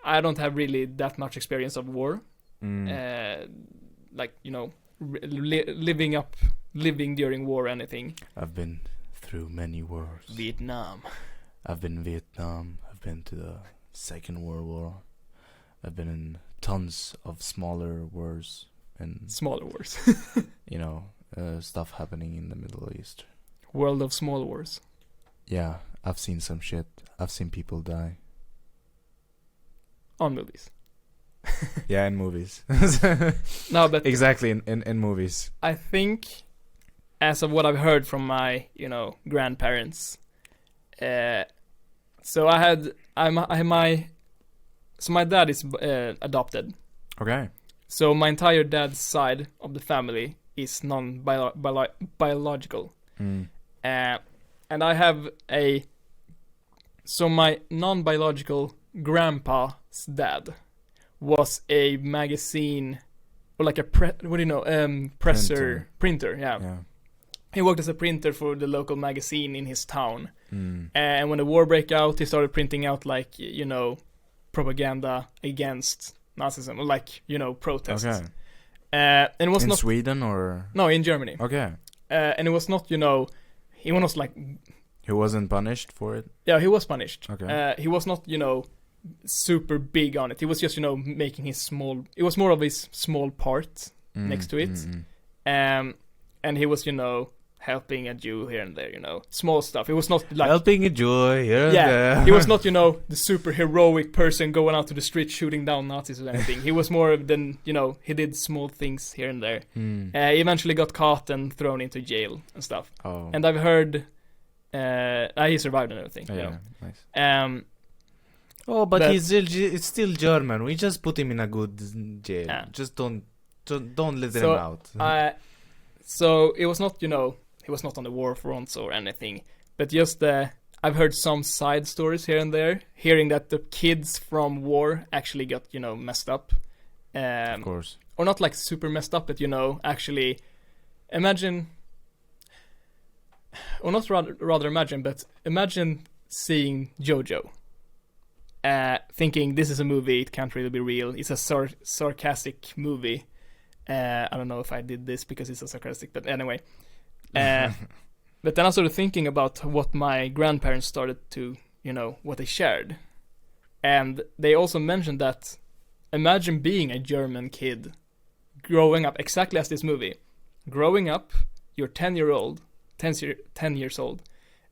I don't have really that much experience of war, like, you know, living during war or anything. I've been through many wars. Vietnam. I've been in Vietnam. I've been to the Second World War. I've been in tons of smaller wars and you know, stuff happening in the Middle East. World of small wars. Yeah, I've seen some shit. I've seen people die. On movies. Yeah, in movies. No, but exactly in movies. I think, as of what I've heard from my, grandparents, so my dad is adopted. Okay. So my entire dad's side of the family is non-biological. And I have so my non-biological grandpa's dad was a magazine, or like a printer, yeah. He worked as a printer for the local magazine in his town. And when the war broke out, he started printing out propaganda against Nazism, like, protests. Okay. And it was in not Sweden or no, in Germany. Okay. And it was not, he was like, he wasn't punished for it. Yeah, he was punished. Okay. He was not, super big on it. He was just, making his small. It was more of his small part next to it. And he was, helping a Jew here and there, small stuff. It was not like helping a Jew here and there. He was not, the super heroic person going out to the street shooting down Nazis or anything. He was more than, he did small things here and there. He eventually got caught and thrown into jail and stuff. Oh. And I've heard he survived and everything. Nice. But it's still German. We just put him in a good jail. Yeah. Just don't let him out. So it was not, he was not on the war fronts or anything, but just I've heard some side stories here and there, hearing that the kids from war actually got, messed up. Of course. Or not like super messed up, but, actually imagine, or not rather imagine, but imagine seeing Jojo. Thinking this is a movie, it can't really be real. It's a sarcastic movie. I don't know if I did this because it's a sarcastic, but anyway. But then I started thinking about what my grandparents started to, what they shared. And they also mentioned that imagine being a German kid growing up exactly as this movie. Growing up, you're 10 years old,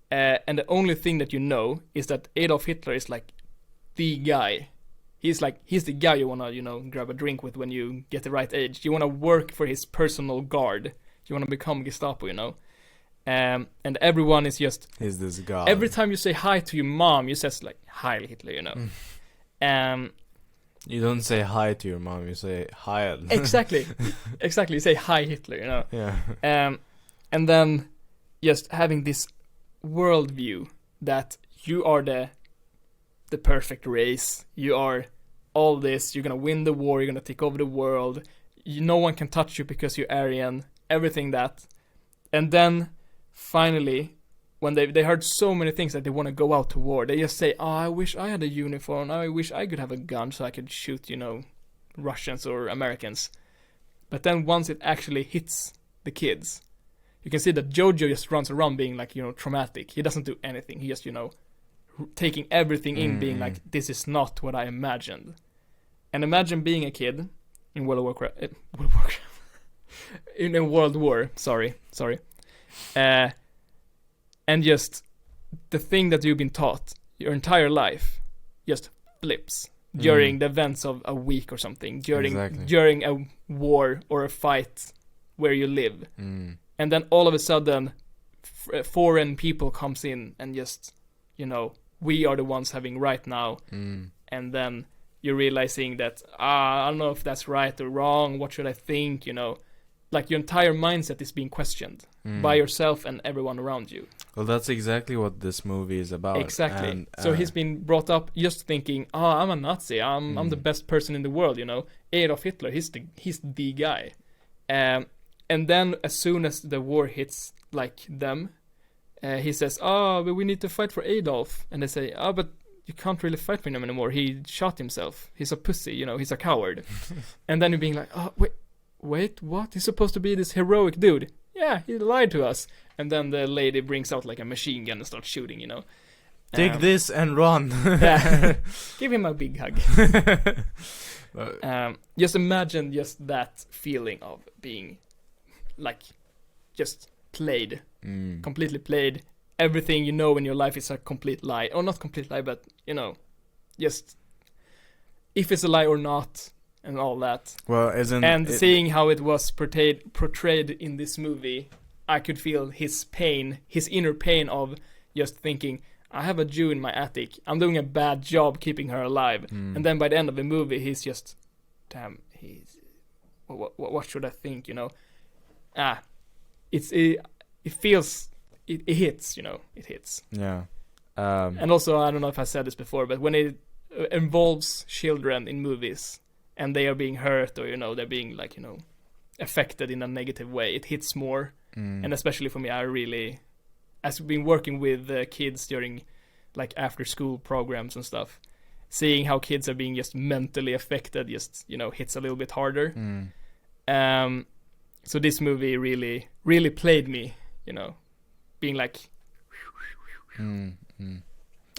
and the only thing that you know is that Adolf Hitler is like the guy. He's the guy you wanna, grab a drink with when you get the right age. You wanna work for his personal guard. You wanna become Gestapo, and everyone is just. He's this guy. Every time you say hi to your mom, you says like Heil Hitler, You don't say hi to your mom. You say Heil. Exactly. You say hi Hitler, Yeah. And then just having this worldview that you are the perfect race. You are all this. You're gonna win the war. You're gonna take over the world. No one can touch you because you're Aryan. Everything that. And then finally, when they heard so many things that they want to go out to war, they just say, "Oh, I wish I had a uniform. I wish I could have a gun so I could shoot, Russians or Americans." But then once it actually hits the kids, you can see that Jojo just runs around being like, traumatic. He doesn't do anything. He just, taking everything in, being like, this is not what I imagined. And imagine being a kid in World War, sorry, and just the thing that you've been taught your entire life just flips during the events of a week or something, during a war or a fight where you live, and then all of a sudden foreign people comes in and just, we are the ones having right now, and then you're realizing that I don't know if that's right or wrong. What should I think? Like your entire mindset is being questioned by yourself and everyone around you. Well, that's exactly what this movie is about. Exactly. And, so he's been brought up just thinking, I'm a Nazi. I'm the best person in the world. Adolf Hitler. He's the guy. And then as soon as the war hits like them, he says, but we need to fight for Adolf. And they say, but you can't really fight for him anymore. He shot himself. He's a pussy, he's a coward. And then you're being like, wait, what? He's supposed to be this heroic dude. Yeah, he lied to us. And then the lady brings out like a machine gun and starts shooting, Take this and run. Yeah. Give him a big hug. Just imagine just that feeling of being like just played, completely played, everything you know in your life is a complete lie, or not complete lie, but just if it's a lie or not, and all that. Well, seeing how it was portrayed in this movie, I could feel his pain, his inner pain of just thinking, I have a Jew in my attic, I'm doing a bad job keeping her alive. And then by the end of the movie, he's just, damn, what should I think, it feels, it hits, it hits. Yeah. And also, I don't know if I said this before, but when it involves children in movies, and they are being hurt, or they're being like affected in a negative way, it hits more. And especially for me, I really, as we've been working with kids during like after school programs and stuff, seeing how kids are being just mentally affected just hits a little bit harder. So this movie really played me, being like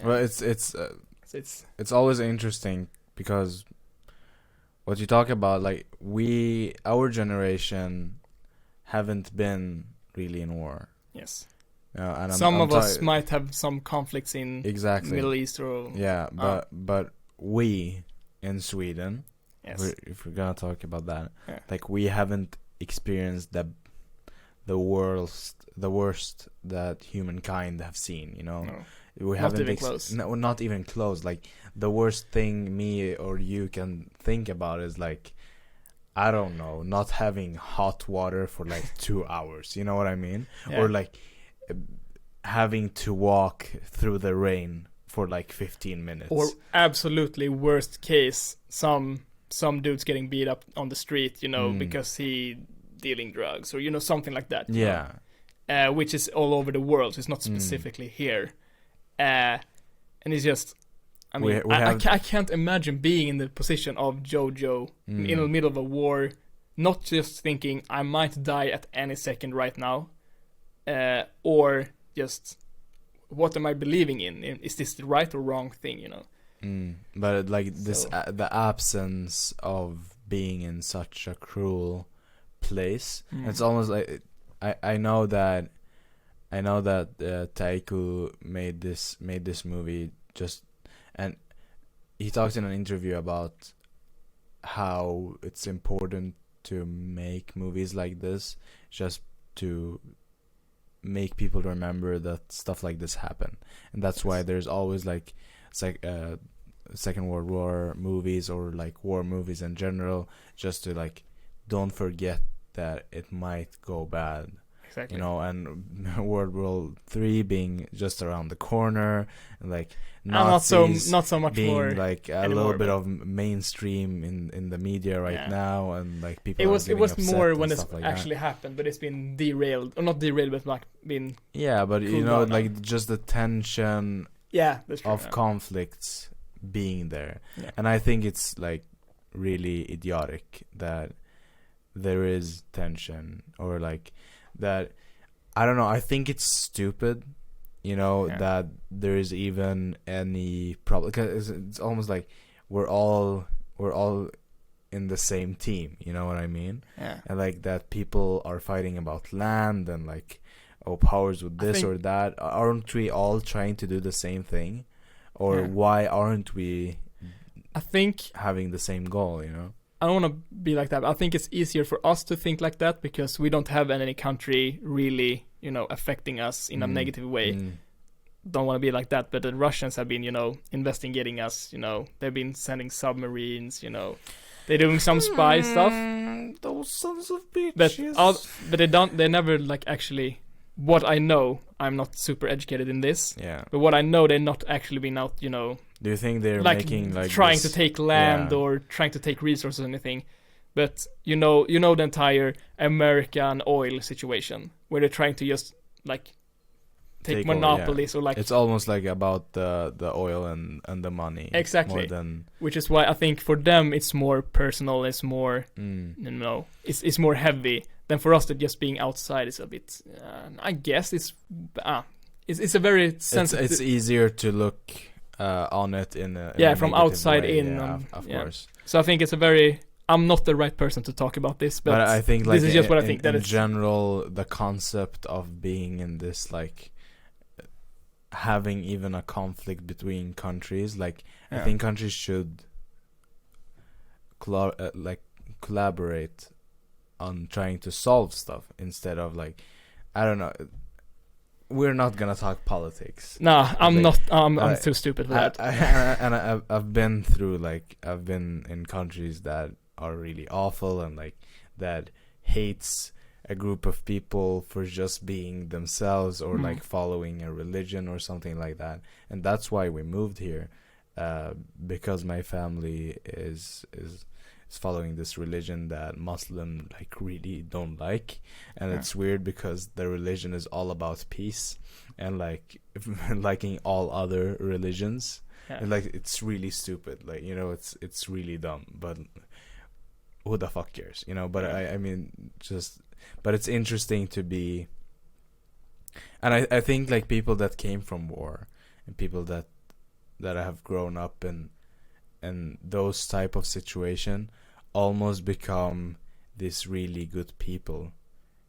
well, it's always interesting because what you talk about, like our generation haven't been really in war. Yes. And some of us might have some conflicts in Middle East or but we in Sweden, yes, if we're gonna talk about that, like we haven't experienced the worst that humankind have seen. No. We Not haven't even close. No, not even close. Like the worst thing me or you can think about is like, I don't know, not having hot water for like 2 hours. You know what I mean? Yeah. Or like having to walk through the rain for like 15 minutes. Or absolutely worst case, some dude's getting beat up on the street, because he dealing drugs or something like that. Yeah. Which is all over the world. So it's not specifically here. And it's just, I mean, I can't imagine being in the position of Jojo in the middle of a war, not just thinking I might die at any second right now, or just what am I believing in? Is this the right or wrong thing? But like this, the absence of being in such a cruel place, it's almost like I know that Taika made this movie just, and he talks in an interview about how it's important to make movies like this just to make people remember that stuff like this happen, and that's why there's always like Second World War movies or like war movies in general, just to like don't forget that it might go bad. Exactly. And World War III being just around the corner, and like not so much being more like a little bit of mainstream in the media right now, and like people. It was more when it like actually happened, but it's been derailed, or not derailed, but like been. Yeah, but like just the tension. Yeah, that's true, of conflicts being there, and I think it's like really idiotic that there is tension, or like that. I don't know. I think it's stupid, that there is even any problem, because it's almost like we're all in the same team. You know what I mean? Yeah. And like that people are fighting about land and like powers with this or that. Aren't we all trying to do the same thing? Or why aren't we? I think having the same goal. I don't want to be like that, but I think it's easier for us to think like that because we don't have any country really, affecting us in a negative way. Don't want to be like that, but the Russians have been, investigating us, they've been sending submarines, they're doing some spy stuff. Those sons of bitches. But they never like actually, what I know, I'm not super educated in this. Yeah. But what I know, they're not actually been out, Do you think they're like making like trying to take land or trying to take resources or anything? But you know the entire American oil situation where they're trying to just like take monopolies or like. It's almost like about the oil and the money. Exactly. More than. Which is why I think for them it's more personal. It's more it's more heavy than for us that just being outside is a bit. I guess it's a very sensitive. It's easier to look. On it in a from outside way. in, of course. So I think it's a very. I'm not the right person to talk about this, but I think like this is just what I think. In general, the concept of being in this like having even a conflict between countries. Like, I Yeah. think countries should collaborate on trying to solve stuff instead of like, I don't know. We're not gonna talk politics. Nah, I'm Like, not. I'm too stupid for that. I've been through, like, I've been in countries that are really awful and like that hates a group of people for just being themselves or like following a religion or something like that. And that's why we moved here, because my family is following this religion that Muslim like really don't like. And it's weird because the religion is all about peace and like liking all other religions. And like, it's really stupid, like, you know, it's really dumb, but who the fuck cares, you know? But I mean, just, but it's interesting to be, and I think like people that came from war and people that have grown up in those type of situation almost become these really good people.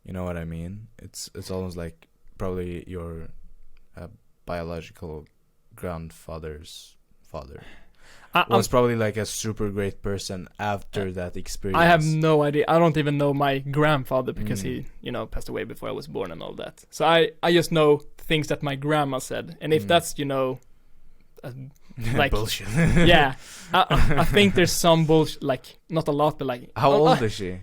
You know what I mean? It's almost like probably your biological grandfather's father was probably like a super great person after that experience. I have no idea. I don't even know my grandfather because he, you know, passed away before I was born and all that. So I just know things that my grandma said, and if that's, you know, like bullshit. Yeah, I think there's some bullshit, like not a lot, but like. How old is she?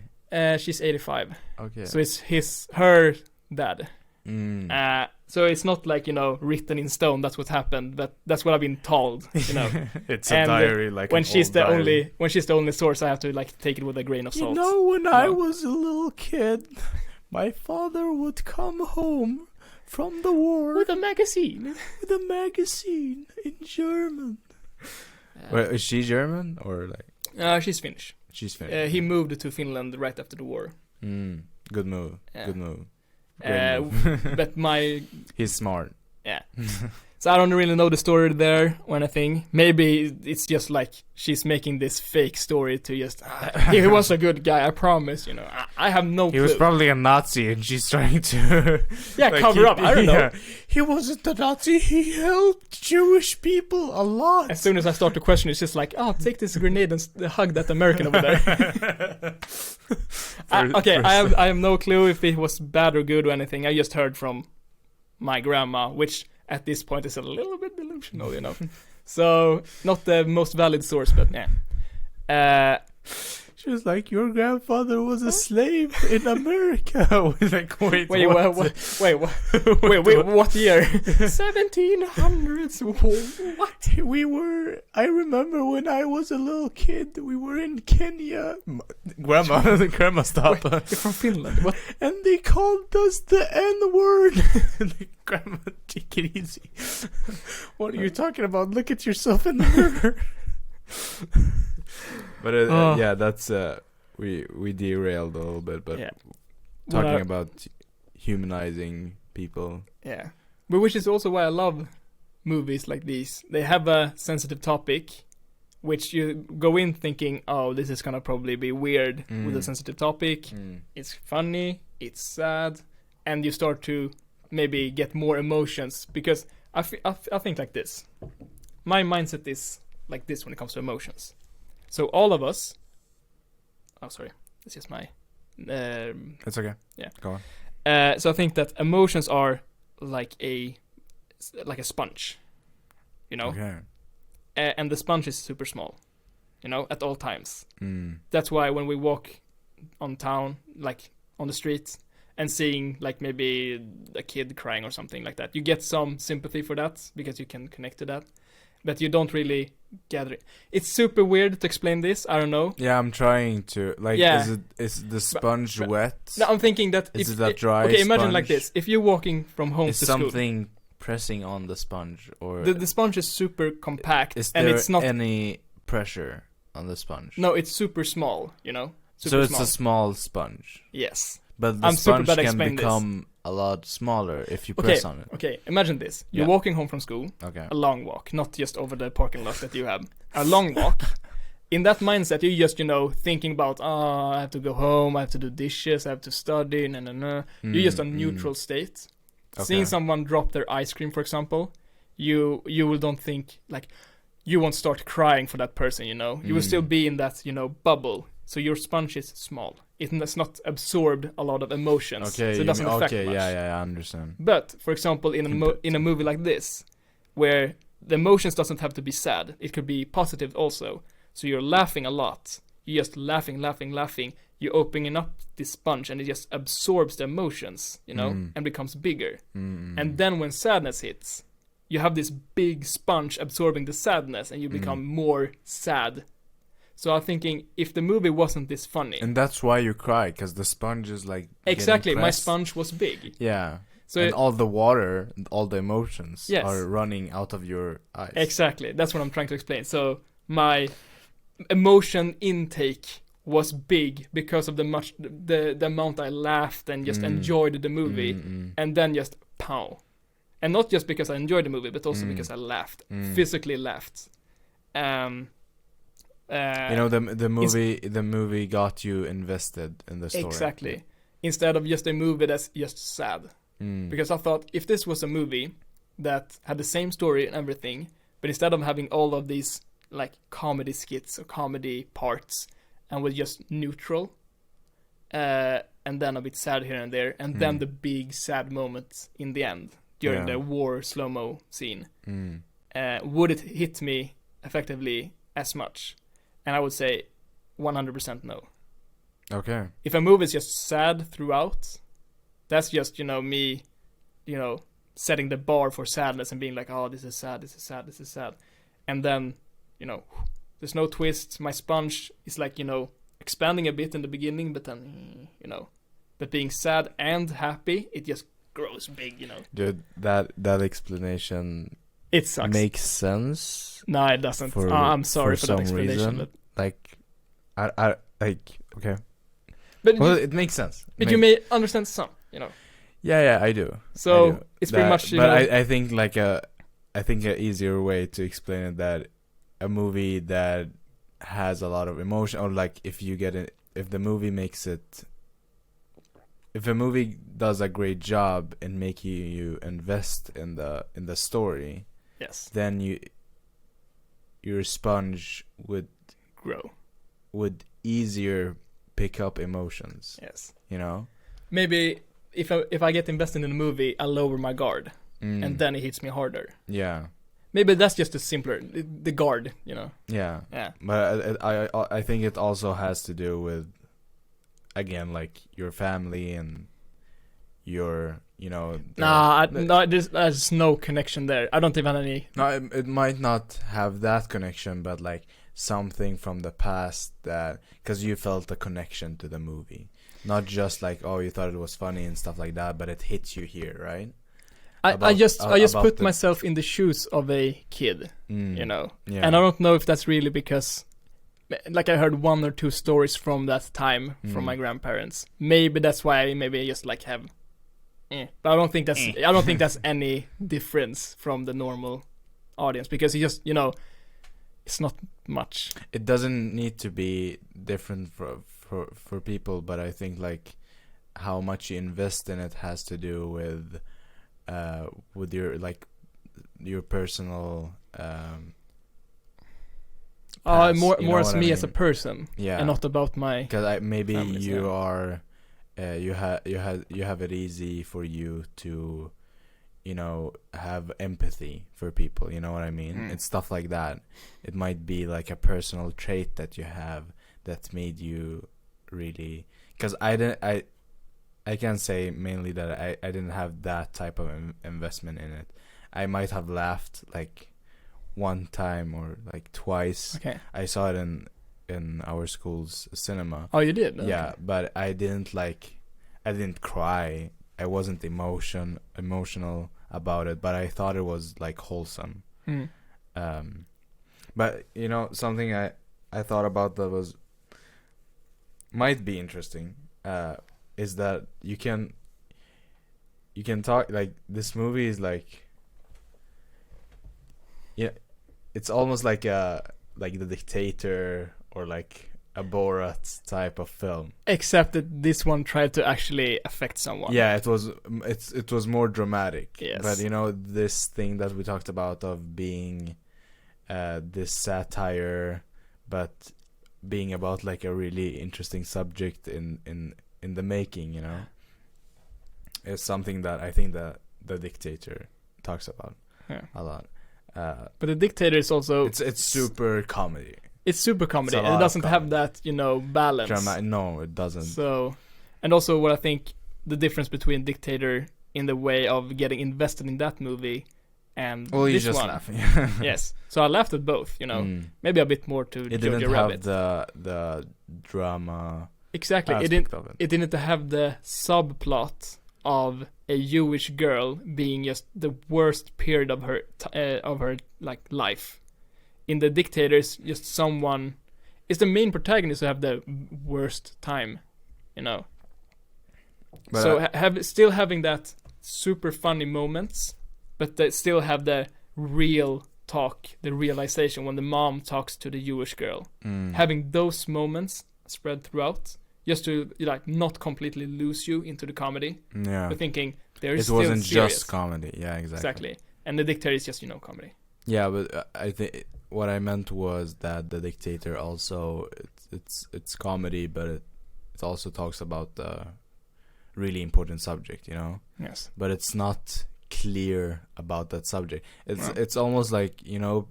She's 85. Okay. So it's her dad. Mm. So it's not like, you know, written in stone. That's what happened. But that's what I've been told. You know, it's a diary, like when an she's old the diary. only source, I have to like take it with a grain of salt. You know, when I was a little kid, my father would come home from the war with a magazine. With a magazine in German. Well, is she German or like? She's Finnish. She's Finnish. He moved to Finland right after the war. Good move. Yeah. Good move. But he's smart. Yeah. So I don't really know the story there or anything. Maybe it's just like she's making this fake story to just he was a good guy, I promise, you know. I have no clue. He was probably a Nazi and she's trying to like, cover up, I don't know. He wasn't a Nazi, he helped Jewish people a lot. As soon as I start to question, it's just like, take this grenade and hug that American over there. I have no clue if it was bad or good or anything. I just heard from my grandma, which at this point is a little bit delusional, you know. So, not the most valid source, but yeah. She was like, your grandfather was a slave in America. Like, wait, what year? 1700s. What? I remember when I was a little kid, we were in Kenya. Grandma, stop. You're from Finland. What? And they called us the N-word. Grandma, take it easy. What are you talking about? Look at yourself in the mirror. But yeah, that's we derailed a little bit, but talking about humanizing people. Yeah, but which is also why I love movies like these. They have a sensitive topic, which you go in thinking, oh, this is gonna probably be weird with a sensitive topic. It's funny, it's sad, and you start to maybe get more emotions because I think like this. My mindset is like this when it comes to emotions. So all of us. Oh, sorry. It's just my. It's okay. Yeah. Go on. So I think that emotions are like a sponge, you know. Okay. And the sponge is super small, you know, at all times. That's why when we walk on town, like on the street, and seeing like maybe a kid crying or something like that, you get some sympathy for that because you can connect to that. But you don't really gather it. It's super weird to explain this. I don't know. Yeah, I'm trying to. Like, is the sponge wet? No, I'm thinking that is it a dry okay, imagine sponge? like this. If you're walking from home to school. Is something pressing on the sponge? Or the sponge is super compact. Is and there it's not any pressure on the sponge? No, it's super small, you know? So it's a small sponge? Yes. But the sponge can become a lot smaller if you press on it. Okay, imagine this. You're walking home from school. Okay. A long walk, not just over the parking lot that you have. A long walk. In that mindset, you're just, you know, thinking about, I have to go home, I have to do dishes, I have to study, You're just a neutral state. Okay. Seeing someone drop their ice cream, for example, you will don't think like you won't start crying for that person, you know. You will still be in that, you know, bubble. So your sponge is small. It has not absorbed a lot of emotions. Okay, so it doesn't affect okay, much. yeah, I understand. But for example, in a movie like this, where the emotions doesn't have to be sad, it could be positive also. So you're laughing a lot. You're just laughing. You're opening up this sponge, and it just absorbs the emotions, you know, and becomes bigger. And then when sadness hits, you have this big sponge absorbing the sadness, and you become more sad. So I'm thinking, if the movie wasn't this funny, and that's why you cry, because the sponge is like exactly, my sponge was big. Yeah. So and all the water, all the emotions Yes. are running out of your eyes. Exactly, that's what I'm trying to explain. So my emotion intake was big because of the amount I laughed and just enjoyed the movie, and then just pow. And not just because I enjoyed the movie, but also because I laughed, physically laughed. You know, the movie got you invested in the story. Exactly. Instead of just a movie that's just sad. Because I thought, if this was a movie that had the same story and everything, but instead of having all of these like comedy skits or comedy parts, and was just neutral, and then a bit sad here and there, and then the big sad moment in the end during the war slow-mo scene, would it hit me effectively as much? And I would say 100% no. Okay. If a movie is just sad throughout, that's just, you know, me, you know, setting the bar for sadness and being like, oh, this is sad. And then, you know, there's no twist. My sponge is like, you know, expanding a bit in the beginning, but then, you know, but being sad and happy, it just grows big, you know. Dude, that explanation, it sucks. Makes sense. No, it doesn't. I'm sorry for that explanation. Reason. Like, I like, okay. But well, it makes sense. But you may understand some, you know. Yeah, I do. So it's pretty much, you but know. I think like an easier way to explain it, that a movie that has a lot of emotion, or like if the movie makes it, if a movie does a great job in making you invest in the story, yes, then your sponge would grow, would easier pick up emotions. Yes, you know. Maybe if I get invested in a movie, I lower my guard, and then it hits me harder. Yeah. Maybe that's just a simpler the guard, you know. Yeah. Yeah. But I think it also has to do with, again, like your family and your, you know. There's no connection there. I don't even have any. No, it might not have that connection, but like something from the past, that because you felt a connection to the movie, not just like, oh, you thought it was funny and stuff like that, but it hits you here, right? I just put myself in the shoes of a kid, you know, and I don't know if that's really because, like, I heard one or two stories from that time from my grandparents. Maybe that's why I just like have, but I don't think that's any difference from the normal audience, because it just, you know, it's not much. It doesn't need to be different for people, but I think like how much you invest in it has to do with your like your personal more as me as a person, and not about my, because maybe families, you are you have it easy for you to, you know, have empathy for people, you know what I mean? It's stuff like that. It might be like a personal trait that you have that made you really, because I can say mainly that I didn't have that type of investment in it. I might have laughed like one time or like twice. Okay. I saw it in our school's cinema. Oh, you did? Okay. Yeah, but I didn't cry. I wasn't emotional about it, but I thought it was like wholesome. But you know, something I thought about that might be interesting, is that you can talk, like, this movie is like, yeah, it's almost like the dictator, or like a Borat type of film. Except that this one tried to actually affect someone. Yeah, it was more dramatic. Yes. But you know, this thing that we talked about of being this satire, but being about like a really interesting subject in the making, you know, is something that I think that the Dictator talks about a lot. But the Dictator is also it's super comedy. It's super comedy, and it doesn't have that, you know, balance. No, it doesn't. So, and also what I think the difference between Dictator in the way of getting invested in that movie and well, this you're just one. laughing. Yes. So I laughed at both, you know. Maybe a bit more to It Jojo didn't Rabbit. have the drama. Exactly. It didn't have the subplot of a Jewish girl being just the worst period of her like life. In the Dictators, just someone is the main protagonist who have the worst time, you know. But so still having that super funny moments, but they still have the real talk, the realization when the mom talks to the Jewish girl. Having those moments spread throughout, just to like not completely lose you into the comedy. Yeah. But thinking there is it wasn't still serious. Just comedy. Yeah, Exactly. And the Dictator is just, you know, comedy. Yeah, but I think what I meant was that the Dictator also it's comedy, but it also talks about the really important subject, you know. Yes. But it's not clear about that subject. It's almost like, you know,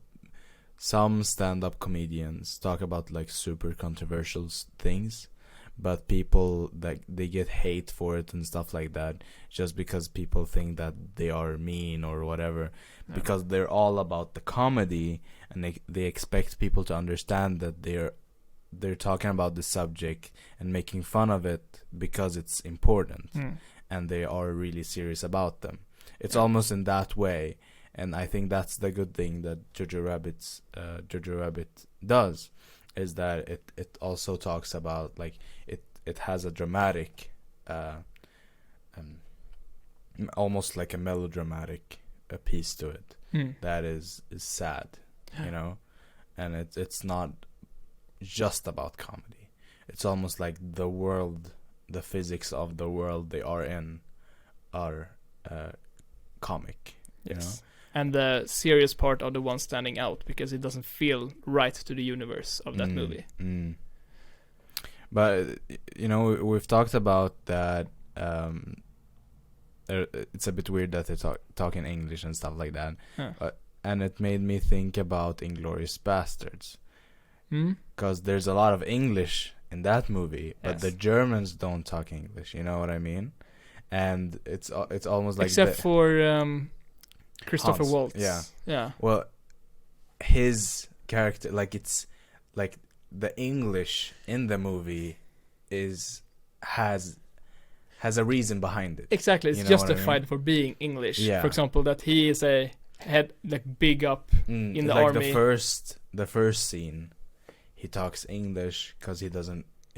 some stand-up comedians talk about like super controversial things, but people that they get hate for it and stuff like that just because people think that they are mean or whatever, because they're all about the comedy and they expect people to understand that they're talking about the subject and making fun of it because it's important and they are really serious about them. It's almost in that way, and I think that's the good thing that Jojo Rabbit does, is that it also talks about like it has a dramatic almost like a melodramatic piece to it that is sad, you know, and it's not just about comedy. It's almost like the world, the physics of the world they are in are comic, you know. And the serious part of the one standing out because it doesn't feel right to the universe of that movie. But you know, we've talked about that. It's a bit weird that they talk in English and stuff like that, and it made me think about Inglourious Bastards, because there's a lot of English in that movie, but the Germans don't talk English. You know what I mean? And it's almost like except for Christopher Waltz. Yeah. Well, his character, like it's like the English in the movie has a reason behind it. Exactly, it's justified for being English. Yeah. For example, that he is a head like big up in the like army. The first scene, he talks English because he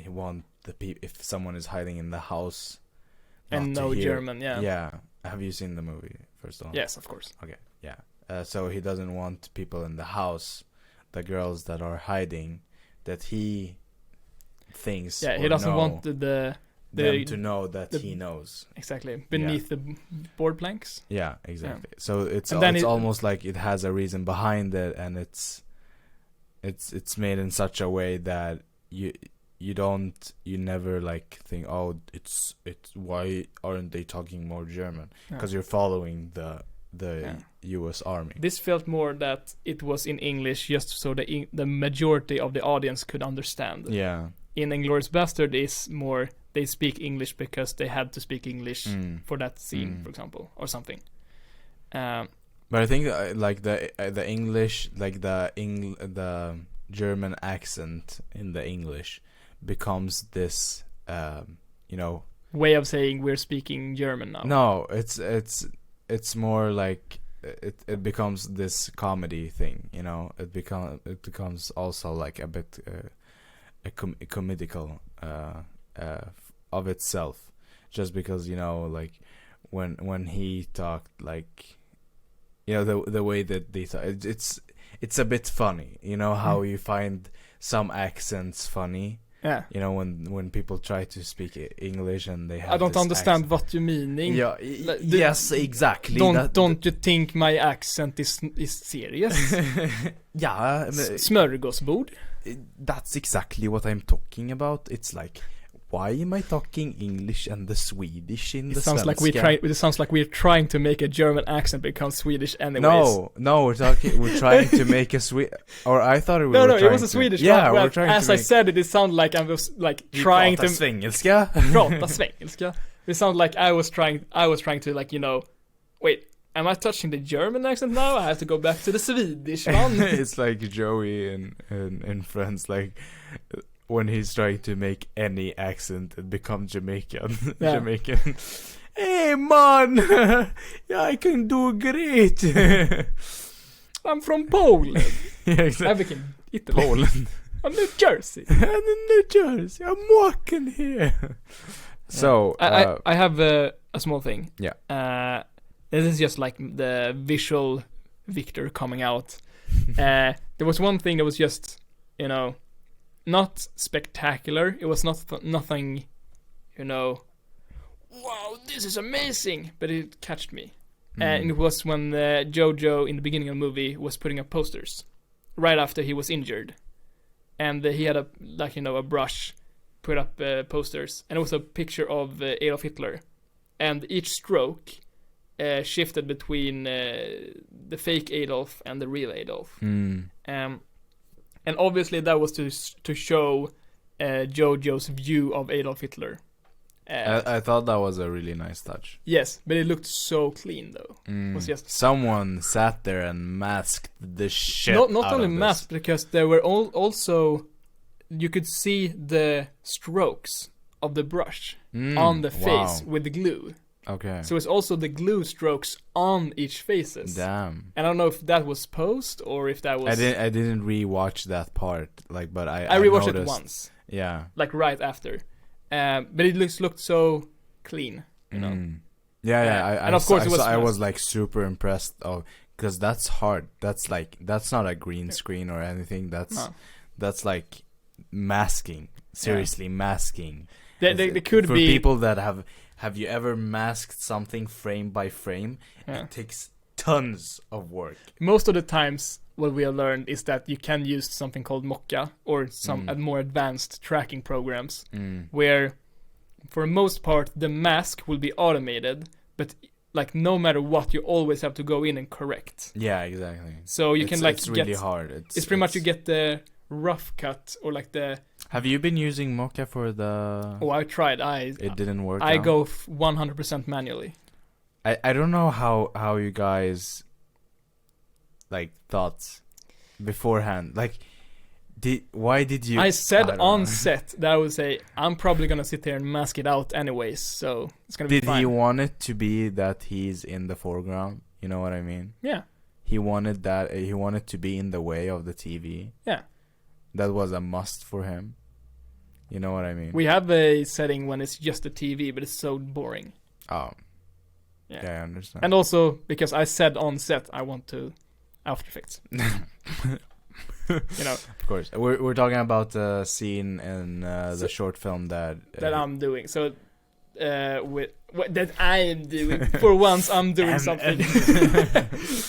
want if someone is hiding in the house and no German. Yeah. Have you seen the movie first of all? Yes, of course. Okay. Yeah. So he doesn't want people in the house, the girls that are hiding, that he thinks. Yeah, he doesn't want them to know that he knows. Exactly. Beneath the board planks. Yeah, exactly. Yeah. So it's almost like it has a reason behind it, and it's made in such a way that you never like think, oh, it's why aren't they talking more German? Because you're following the U.S. Army. This felt more that it was in English just so the majority of the audience could understand. Yeah. In Inglourious Bastard is more they speak English because they had to speak English for that scene, for example, or something. But I think like the English, like the German accent in the English becomes this way of saying we're speaking German now. No, it's more like it becomes this comedy thing, you know. It becomes also like a bit comedical of itself, just because, you know, like when he talked, like, you know, the way that they talk, it's a bit funny, you know, how you find some accents funny. Yeah. You know, when people try to speak English and they have I don't this understand accent. what you meaning. Yeah, yes, exactly. Don't you think my accent is serious? Yeah, Smörgåsbord. that's exactly what I'm talking about. It's like, why am I talking English and the Swedish in the Sounds like svenska? it sounds like we're trying to make a German accent become Swedish anyways. No, we're trying to make a or I thought we were No, trying it was a to, Swedish. Yeah, well, we're trying as to I make, said it sounded like I was like trying to svengelska. prata svengelska. It sounded like I was trying to, like, you know, wait, am I touching the German accent now? I have to go back to the Swedish one. It's like Joey in Friends, like when he's trying to make any accent and become Jamaican. Yeah. Jamaican. Hey man, yeah, I can do great. I'm from Poland. Yeah, exactly. I became Italy. Poland. I'm New Jersey. I'm in New Jersey. I'm walking here. So I have a small thing. Yeah. This is just like the visual Victor coming out. There was one thing that was just, you know, not spectacular. It was nothing, you know, wow, this is amazing, but it catched me. And it was when Jojo in the beginning of the movie was putting up posters right after he was injured, and he had a brush, put up posters, and it was a picture of Adolf Hitler, and each stroke shifted between the fake Adolf and the real Adolf. And obviously that was to show Jojo's view of Adolf Hitler. I thought that was a really nice touch. Yes, but it looked so clean though. It was just someone sat there and masked the shit. Not only masked, because there were also, you could see the strokes of the brush on the face with the glue. Okay. So it's also the glue strokes on each faces. Damn. And I don't know if that was post or if that was. I didn't rewatch that part, like, but I rewatched noticed. it once. Yeah. Like right after, but it looked so clean, you know. Yeah. And of course I was like super impressed because that's hard. That's not a green screen or anything. That's like masking. Seriously, masking. They could for be people that have you ever masked something frame by frame? Yeah. It takes tons of work. Most of the times, what we have learned is that you can use something called Mocka or some more advanced tracking programs, where, for the most part, the mask will be automated, but like no matter what, you always have to go in and correct. Yeah, exactly. So you can like it's really hard. It's pretty much you get the rough cut or like the. Have you been using Mocka for the? Oh, I tried. It didn't work. I go 100% manually. I don't know how you guys like thought beforehand. Like, why did you? I said on set that I would say I'm probably gonna sit here and mask it out anyways, so it's gonna be fine. Did he want it to be that he's in the foreground? You know what I mean? Yeah. He wanted that. He wanted to be in the way of the TV. Yeah. That was a must for him. You know what I mean? We have a setting when it's just a TV, but it's so boring. Oh. Yeah, I understand. And also because I said on set I want to After Effects. You know, of course. We're talking about the scene in the short film that I'm doing. So that I am doing. For once, I'm doing something.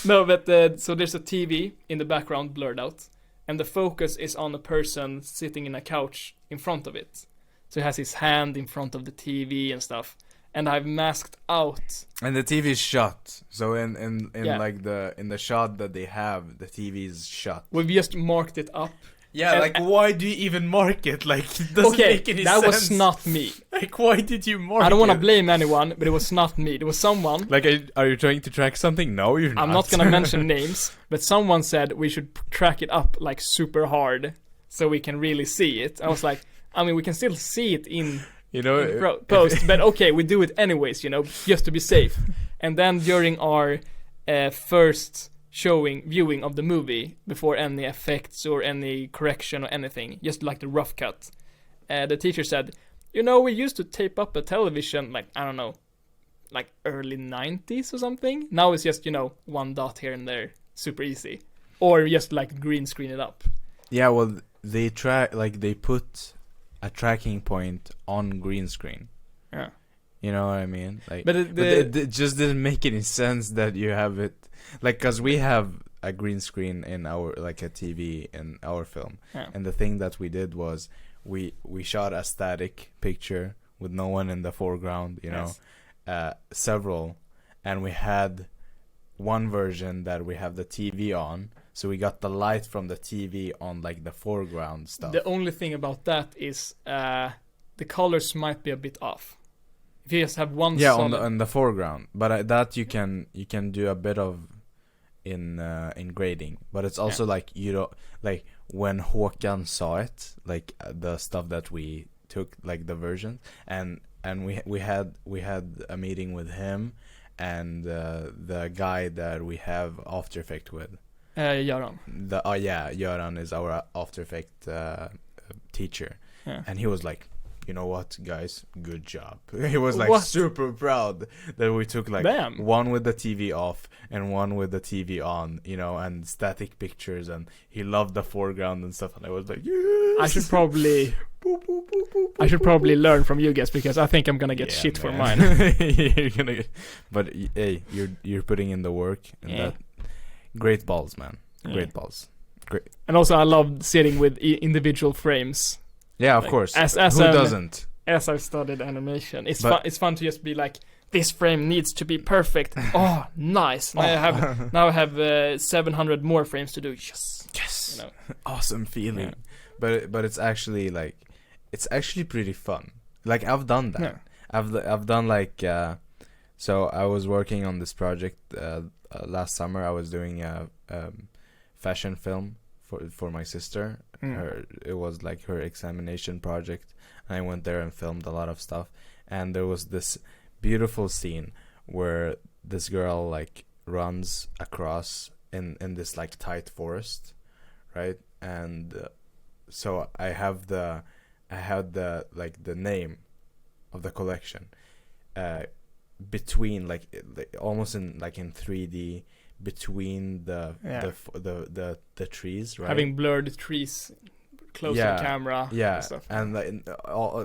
No, but so there's a TV in the background, blurred out, and the focus is on a person sitting in a couch in front of it. So he has his hand in front of the TV and stuff. And I've masked out. And the TV is shut. So in Yeah. like in the shot that they have, the TV is shut. We've just marked it up. Yeah, And- like why do you even mark it? Like it doesn't make any that sense. was not me. Like why did you mark it? I don't want to blame anyone, but it was not me. There was someone. Like are you trying to track something? No, you're not. I'm not gonna mention names, but someone said we should track it up like super hard so we can really see it. I was like, I mean, we can still see it in post, but okay, we do it anyways, you know, just to be safe. And then during our first viewing of the movie, before any effects or any correction or anything, just like the rough cut, the teacher said, you know, we used to tape up a television, like, I don't know, like early 90s or something. Now it's just, you know, one dot here and there, super easy. Or just like green screen it up. Yeah, well, they put a tracking point on green screen. Yeah. You know what I mean? Like, but it just didn't make any sense that you have it, like, cause we have a green screen in our, like, a TV in our film, and the thing that we did was we shot a static picture with no one in the foreground, you know, several, and we had one version that we have the TV on, so we got the light from the TV on, like, the foreground stuff. The only thing about that is the colors might be a bit off. If you just have one solid... on the foreground, but that you can do a bit of in grading, but it's also like, you know, like when Håkan saw it, like the stuff that we took, like the version, and we had a meeting with him and the guy that we have After Effects with, Göran. Göran is our After Effects teacher, and he was like, you know what, guys, good job. He was like super proud that we took like one with the TV off and one with the TV on, you know, and static pictures, and he loved the foreground and stuff, and I was like, yes! I should probably learn from you guys, because I think I'm gonna get shit for mine. You're gonna get, but hey, you're putting in the work, and that great balls, man. Great balls. Great. And also I love sitting with individual frames. Yeah, of like, courh. Who doesn't? As I've studied animation, it's fun to just be like, this frame needs to be perfect. Oh, nice. Now I have 700 more frames to do. Yes. You know? Awesome feeling. Yeah. But it's actually like, it's actually pretty fun. Like, I've done that. Yeah. I've done like so I was working on this project last summer. I was doing a fashion film for my sister. It was like her examination project, and I went there and filmed a lot of stuff, and there was this beautiful scene where this girl like runs across in this like tight forest, right? And so I had the like the name of the collection between like almost in like in 3D between the trees, right? Having blurred trees close to the camera, and stuff. And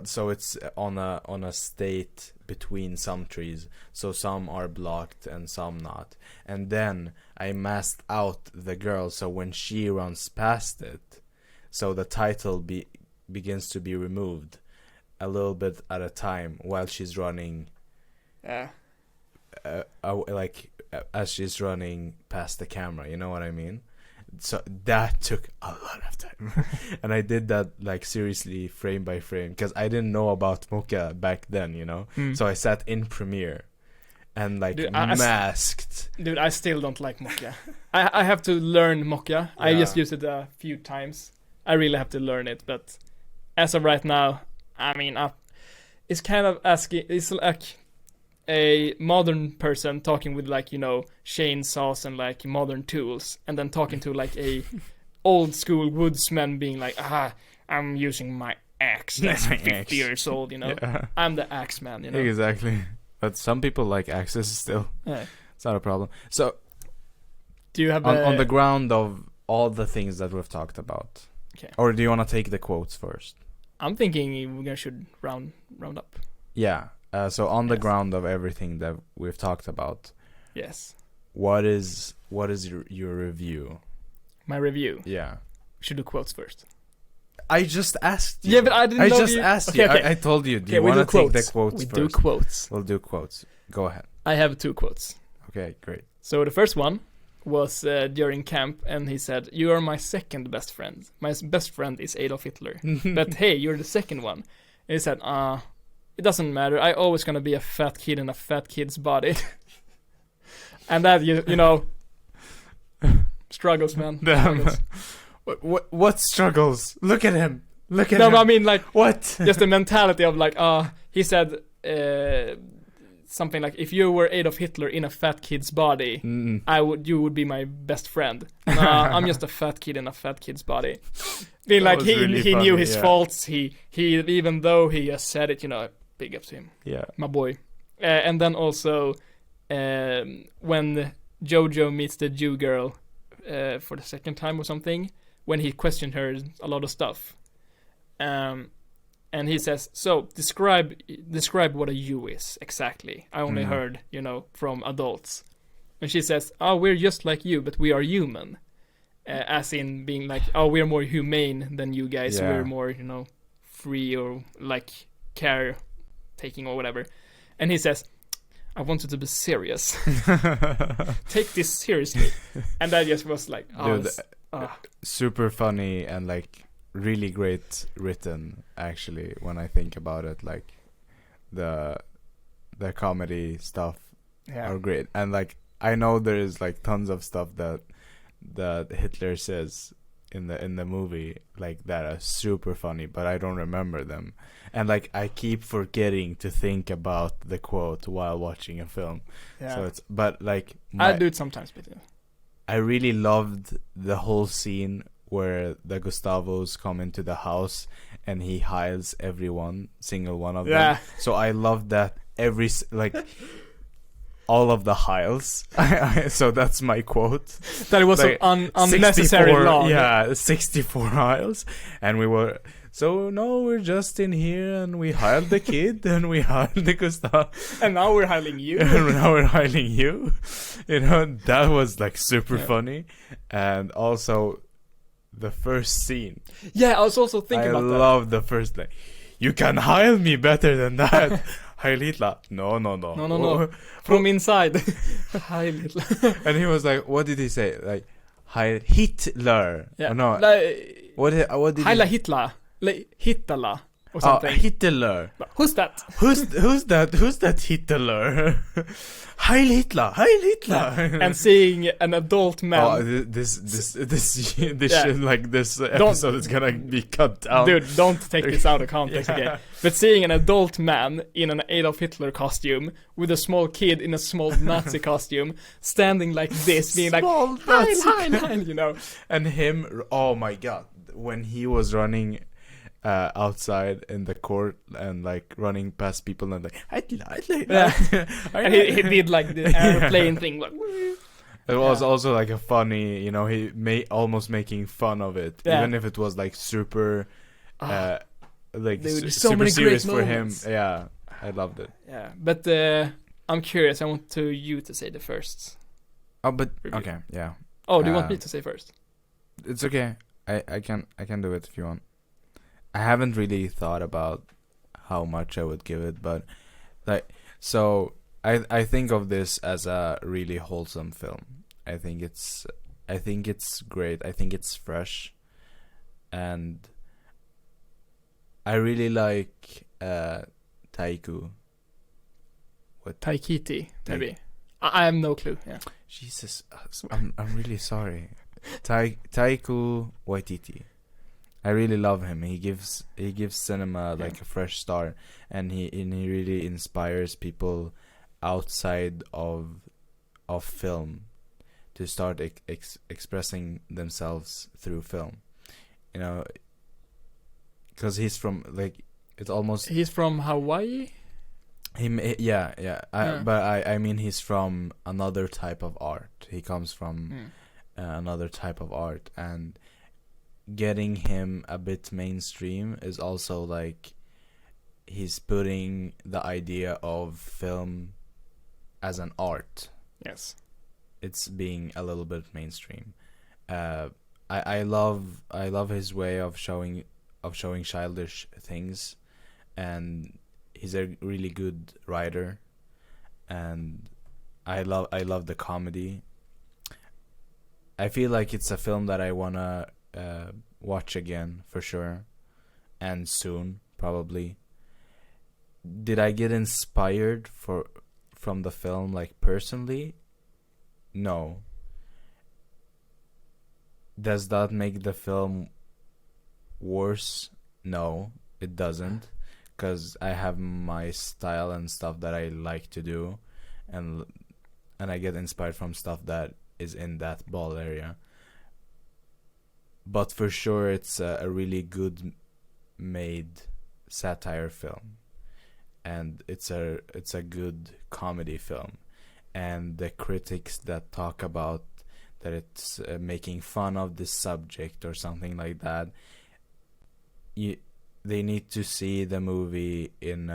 so it's on a state between some trees, so some are blocked and some not. And then I masked out the girl, so when she runs past it, so the title begins to be removed a little bit at a time while she's running. Like as she's running past the camera, you know what I mean? So that took a lot of time. And I did that like seriously frame by frame, because I didn't know about Mocha back then, you know. So I sat in Premiere and like masked. Dude, I still don't like Mocha. I have to learn Mocha. I just used it a few times. I really have to learn it, but as of right now, I mean, it's kind of asking. It's like a modern person talking with like, you know, chainsaws and like modern tools, and then talking to like a old school woodsman being like, I'm using my axe that's 50 years old, you know. I'm the axe man, you know. Exactly. But some people like axes still. It's not a problem. So do you have on the ground of all the things that we've talked about, or do you want to take the quotes first? I'm thinking we should round up. So on the ground of everything that we've talked about, what is your review? My review? Yeah. We should do quotes first. I just asked you. Yeah, but I didn't know you. Asked you. I told you. Do you want to take the quotes first? We do quotes. We'll do quotes. Go ahead. I have 2 quotes. Okay, great. So the first one was during camp, and he said, "You are my second best friend. My best friend is Adolf Hitler. But hey, you're the second one." And he said, it doesn't matter. I always gonna be a fat kid in a fat kid's body." And that, you know, struggles, man. Struggles. What struggles? Look at him. Look at him. No, I mean, like, what? Just the mentality of like, he said something like, if you were Adolf Hitler in a fat kid's body, you would be my best friend. I'm just a fat kid in a fat kid's body. Being like, he knew his faults. He even though he just said it, you know, big up to him. Yeah, my boy. And then also when Jojo meets the Jew girl for the second time or something, when he questioned her a lot of stuff. And he says, so describe what a you is exactly. I only heard, from adults. And she says, oh, we're just like you, but we are human. As in being like, oh, we're more humane than you guys. Yeah. We're more, free or like care taking or whatever. And he says, I want you to be serious. Take this seriously. And that just was like, dude, super funny and like really great written, actually, when I think about it. Like the comedy stuff are great. And like I know there is like tons of stuff that Hitler says in the movie like that are super funny, but I don't remember them. And like I keep forgetting to think about the quote while watching a film. Yeah. So it's, but like I do it sometimes, but I really loved the whole scene where the Gustavos come into the house and he hides single one of them. So I loved that all of the Hiles. So that's my quote. That it was like unnecessary long. Yeah, 64 Hiles. And we were, so no, we're just in here and we hired the kid and we hired the Gustav. And now we're hiring you. And now we're hiring you. That was like super funny. And also the first scene. Yeah, I was also thinking about that. I love the first line. You can hire me better than that. Heil Hitler. No. From inside. Heil Hitler. And he was like, what did he say? Like, Heil Hitler. Yeah. Oh, no. Like, what did Heil he... Hitler. Like, Hitler. Or something. Hitler. Who's that? Who's that Hitler? Heil Hitler. Heil Hitler. And seeing an adult man. Oh, this shit, like this episode is gonna be cut down. Dude, don't take this out of context, okay? But seeing an adult man in an Adolf Hitler costume with a small kid in a small Nazi costume standing like this, being small like, Heil, And him, oh my god, when he was running outside in the court and like running past people and like and he did like the airplane thing like, it was also like a funny, he almost making fun of it, even if it was like super like super serious for him. Yeah, I loved it. Yeah, but I'm curious, I want you to say the first. Oh, but review. Okay, yeah. Oh, do you want me to say first? It's okay. I can do it if you want. I haven't really thought about how much I would give it, but like, so I think of this as a really wholesome film. I think it's great. I think it's fresh, and I really like Taika. What? Waititi, maybe. I have no clue. Yeah. Jesus, I'm really sorry. Taika Waititi. I really love him. He gives cinema like a fresh start, and he really inspires people outside of film to start expressing themselves through film. Because he's from like he's from Hawaii. But I mean he's from another type of art. He comes from another type of art, and getting him a bit mainstream is also like he's putting the idea of film as an art. Yes, it's being a little bit mainstream. I love his way of showing childish things, and he's a really good writer, and I love the comedy. I feel like it's a film that I wanna watch again for sure, and soon probably. Did I get inspired from the film like personally? No. Does that make the film worse? No, it doesn't, because I have my style and stuff that I like to do, and I get inspired from stuff that is in that ball area. But for sure, it's a really good made satire film, and it's a good comedy film. And the critics that talk about that it's making fun of this subject or something like that, they need to see the movie in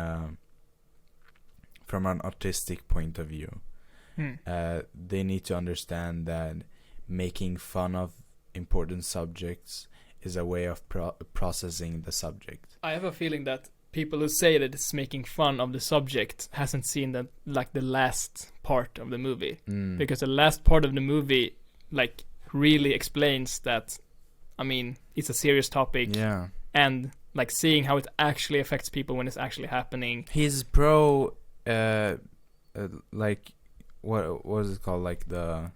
from an artistic point of view. They need to understand that making fun of important subjects is a way of processing the subject. I have a feeling that people who say that it's making fun of the subject hasn't seen the last part of the movie, because the last part of the movie like really explains that, I mean, it's a serious topic, and like seeing how it actually affects people when it's actually happening. He's pro like what was it called, like the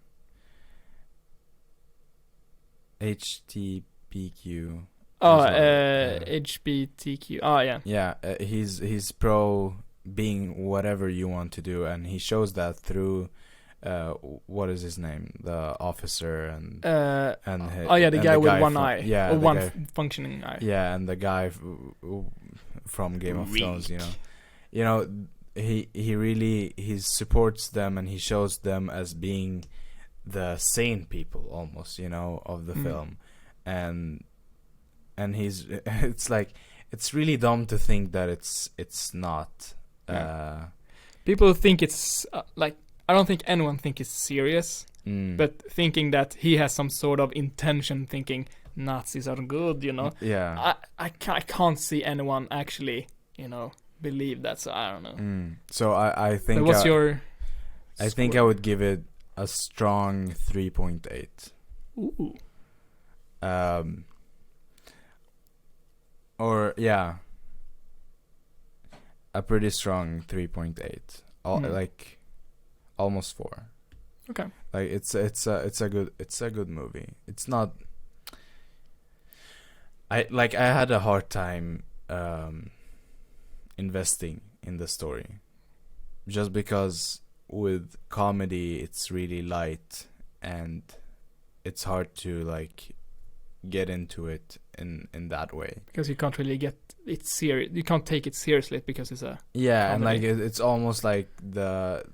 HTPQ. HBTQ. Yeah, he's pro being whatever you want to do, and he shows that through what is his name, the officer and the guy with one eye, or one functioning eye. Yeah, and the guy from Game of Thrones, you know, he really supports them, and he shows them as being the sane people almost, of the film, and he's it's like, it's really dumb to think that it's not. People think it's like, I don't think anyone think it's serious, but thinking that he has some sort of intention, thinking Nazis are good, Yeah. I can't see anyone actually, believe that. So I don't know. So I think. But what's your? I think I would give it a strong 3.8. Ooh. Or yeah, a pretty strong 3.8. Like almost 4. Okay. Like it's a good movie. It's not. I had a hard time investing in the story, just because with comedy it's really light and it's hard to like get into it in that way, because you can't really get it serious. You can't take it seriously because it's a comedy. And like it's almost like the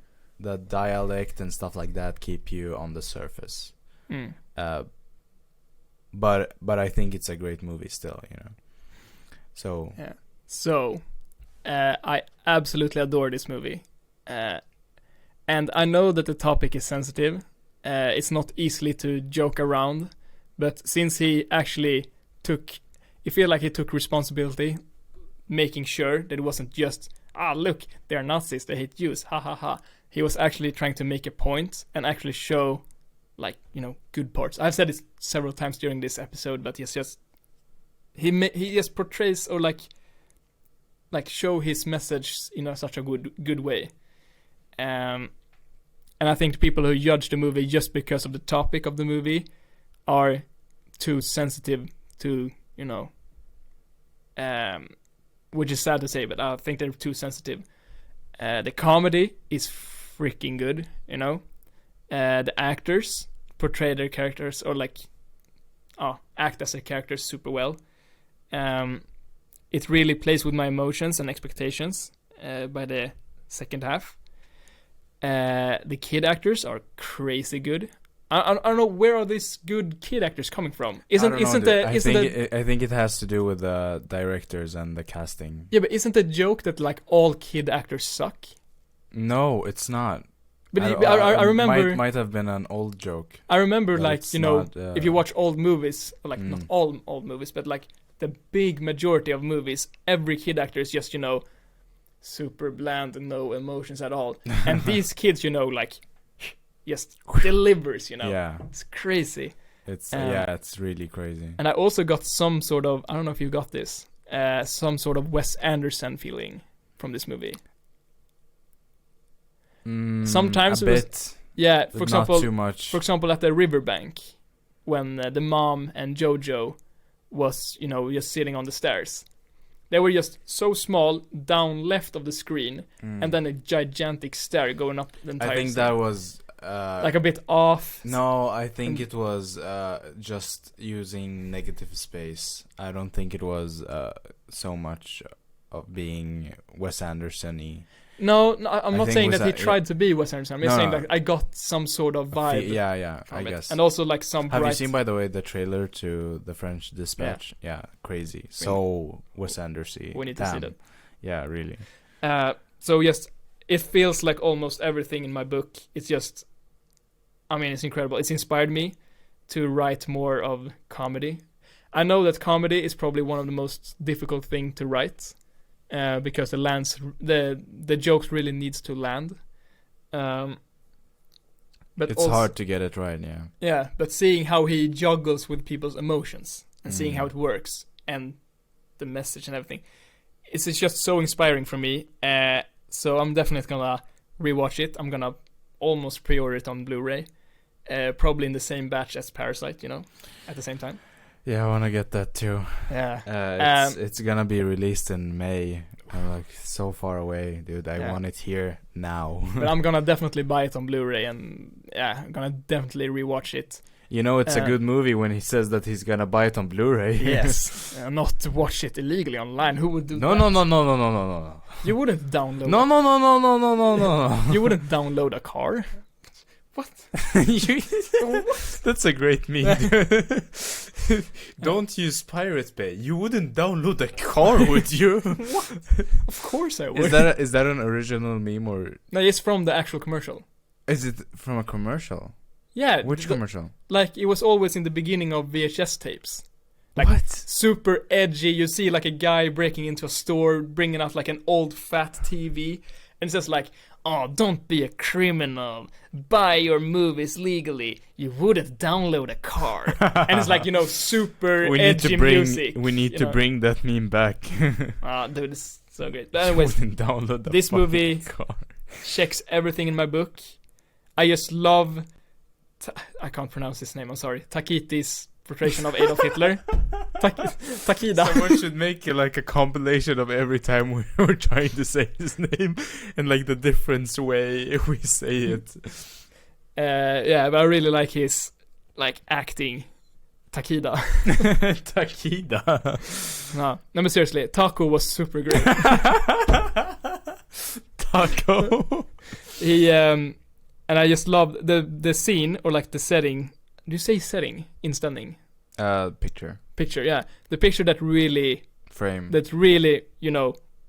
dialect and stuff like that keep you on the surface. But I think it's a great movie still, So yeah. So I absolutely adore this movie, and I know that the topic is sensitive. It's not easily to joke around, but since he actually I feel like he took responsibility, making sure that it wasn't just, look, they're Nazis, they hate Jews, ha ha ha. He was actually trying to make a point and actually show, like, good parts. I've said it several times during this episode, but he just portrays, or like show his message in such a good way. And I think people who judge the movie just because of the topic of the movie are too sensitive to, which is sad to say, but I think they're too sensitive. The comedy is freaking good, the actors portray their characters, or like act as their characters super well. It really plays with my emotions and expectations by the second half. The kid actors are crazy good. I don't know, where are these good kid actors coming from? I think it has to do with the directors and the casting. Yeah, but isn't the joke that like all kid actors suck? No, it's not. But I remember, might have been an old joke. I remember, like, if you watch old movies, like not all old movies, but like the big majority of movies, every kid actor is just, super bland and no emotions at all. And these kids, like, just delivers, Yeah. It's crazy. It's really crazy. And I also got some sort of, I don't know if you got this, some sort of Wes Anderson feeling from this movie. Sometimes a bit. Yeah, for example, not too much. For example, at the riverbank, when the mom and Jojo was, just sitting on the stairs. They were just so small, down left of the screen, and then a gigantic stair going up the entire I think scene. that was like a bit off. No, I think it was just using negative space. I don't think it was so much of being Wes Anderson-y. No, I'm I not think saying Wes that he An- tried to be Wes Anderson. I'm just No, saying no. that I got some sort of vibe Yeah, from I it. guess. And also like some Have bright... you seen, by the way, the trailer to The French Dispatch? Yeah, crazy. So Wes Anderson. We need to see that. Yeah, really. So yes, it feels like almost everything in my book. It's just, I mean, it's incredible. It's inspired me to write more of comedy. I know that comedy is probably one of the most difficult thing to write, because the jokes really needs to land. But It's also, hard to get it right, yeah. Yeah, but seeing how he juggles with people's emotions and seeing Mm. how it works and the message and everything, it's just so inspiring for me. So I'm definitely gonna rewatch it. I'm gonna almost pre-order it on Blu-ray, probably in the same batch as Parasite, at the same time. Yeah, I want to get that too. Yeah. It's gonna be released in May. I'm like so far away, dude. I Yeah. want it here now. But I'm gonna definitely buy it on Blu-ray, and yeah, I'm gonna definitely rewatch it. It's a good movie when he says that he's gonna buy it on Blu-ray. Yes. Not to watch it illegally online. Who would do No, that? no. You wouldn't download No. You wouldn't download a car? What? That's a great meme. Don't use Pirate Bay. You wouldn't download a car, would you? What? Of course I would. Is that an original meme, or No, it's from the actual commercial. is it from a commercial? Yeah. Which commercial? Like, it was always in the beginning of VHS tapes. Like, What? super edgy. You see like a guy breaking into a store, bringing out like an old fat TV, and it says like, "Oh, don't be a criminal. Buy your movies legally. You wouldn't download a car." And it's like, super edgy music. We need you to know. bring that meme back. Dude, it's so great. But anyways, Wouldn't download the this fucking movie- car. checks everything in my book. I just love... I can't pronounce his name, I'm sorry. Takiti's portrayal of Adolf Hitler. Takida. Someone should make like a compilation of every time we're trying to say his name and like the different way we say it. Yeah, but I really like his acting. Takida. Takida. No, but seriously, Taco was super great. Taco. He and I just loved the scene, or like the setting. Do you say setting? Instanding. Picture, yeah. The picture that really Frame.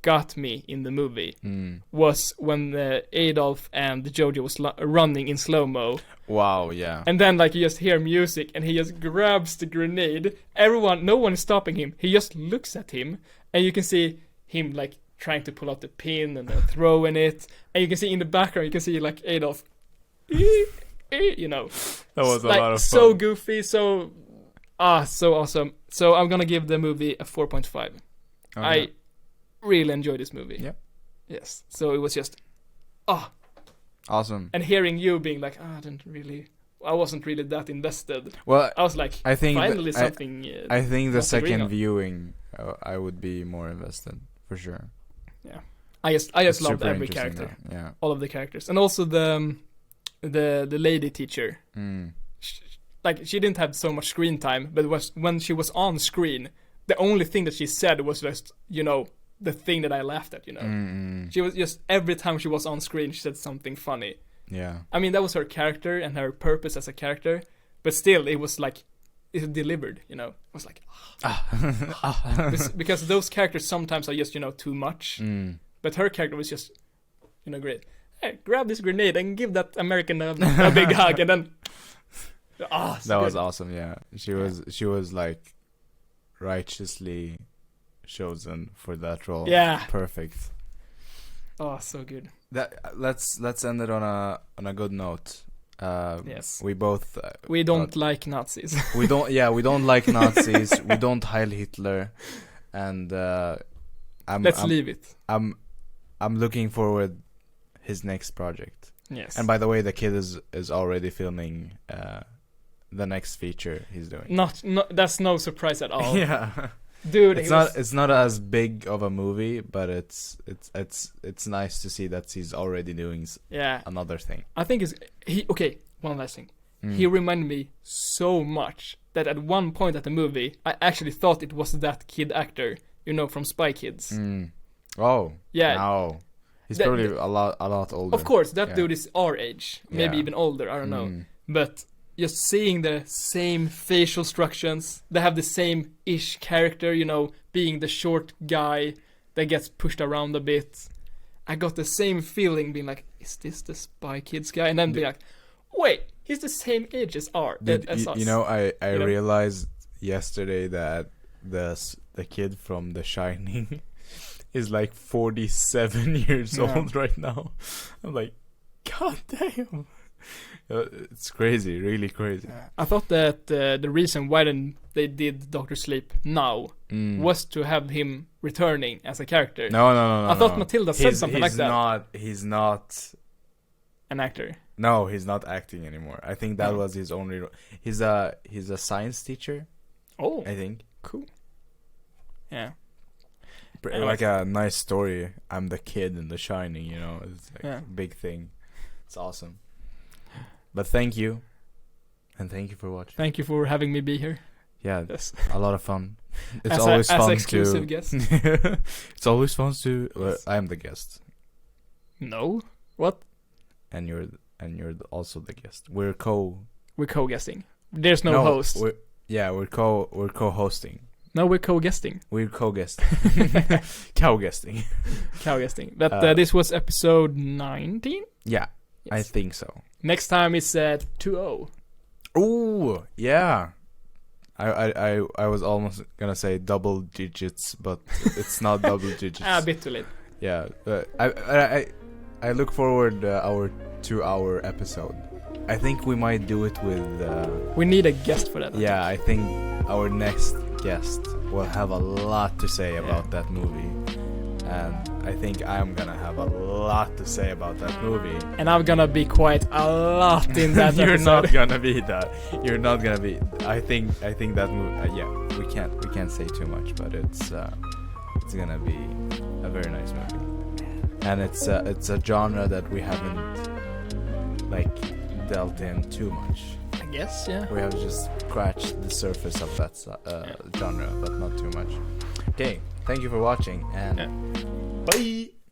got me in the movie Mm. was when Adolf and Jojo was running in slow-mo. Wow, yeah. And then you just hear music and he just grabs the grenade. No one is stopping him. He just looks at him and you can see him trying to pull out the pin and then throwing it. And you can see in the background, you can see Adolf, That was a lot of fun. So goofy, so awesome. So I'm gonna give the movie a 4.5. Okay. I really enjoyed this movie. Yeah. Yes. So it was just, Awesome. and hearing you being like, I wasn't really that invested. Well, I was like, I think finally th- something. I think the not agreeing second on. viewing, I would be more invested for sure. Yeah. I just It's loved super every interesting, character, though. Yeah. all of the characters, and also the lady teacher. Mm. She didn't have so much screen time, but when she was on screen, the only thing that she said was just, the thing that I laughed at, Mm-mm. She was just, every time she was on screen, she said something funny. Yeah. I mean, that was her character and her purpose as a character, but still, it was it delivered, It was like, because those characters sometimes are just, too much, Mm. but her character was just, great. Hey, grab this grenade and give that American a big hug, and then, That was awesome. Yeah, she was like righteously chosen for that role. Yeah. Perfect. Oh, so good. Let's end it on a good note. Yes. We both We don't like Nazis. we don't like Nazis. We don't Heil Hitler, and Let's leave it. I'm looking forward his next project. Yes. And by the way, the kid is already filming the next feature he's doing. Not that's no surprise at all. Yeah. Dude, It's not as big of a movie, but it's nice to see that he's already doing another thing. I think one last thing. Mm. He reminded me so much that at one point at the movie, I actually thought it was that kid actor, from Spy Kids. Mm. Oh. Yeah. No. He's probably a lot older. Of course, that Yeah. dude is our age, maybe Yeah. even older. I don't know, Mm. but just seeing the same facial structures, they have the same ish character. You know, being the short guy that gets pushed around a bit. I got the same feeling, being like, "Is this the Spy Kids guy?" And then be like, "Wait, he's the same age as us." You know, I You know? realized yesterday that the kid from The Shining is like 47 years Yeah. old right now. I'm like, God damn. It's crazy, really crazy. I thought that the reason why they did Doctor Sleep now was to have him returning as a character. No. I thought Matilda said something like that. He's not. An actor. No, he's not acting anymore. I think that Oh. was his only. He's a science teacher. Oh, I think. cool. Yeah. Like a nice story. I'm the kid in The Shining. You know, it's like Yeah. a big thing. It's awesome. But thank you, and thank you for watching. Thank you for having me be here. Yeah, Yes. a lot of fun. It's As always as fun exclusive to. guest. It's always fun to. Yes. I'm the guest, No. What? and you're also the guest. We're co-guesting. There's no host. We're co-hosting. No, we're co-guesting. We're co-guesting. Cow-guesting. Co-guesting. But this was episode 19? Yeah, I Yes. think so. Next time is 2-0. Ooh, yeah. I was almost gonna say double digits, but it's not double digits. A bit too late. Yeah, I look forward our 2-hour episode. I think we might do it with. We need a guest for that. Yeah, I think our next guest will have a lot to say about that movie, and I think I'm gonna have a lot to say about that movie. And I'm gonna be quite a lot in that You're episode. not gonna be that. You're not gonna be. I think that movie. Yeah, we can't say too much, but it's gonna be a very nice movie, and it's a genre that we haven't like dealt in too much. I guess, yeah. We have just scratched the surface of that genre, but not too much. Okay, thank you for watching, and Bye.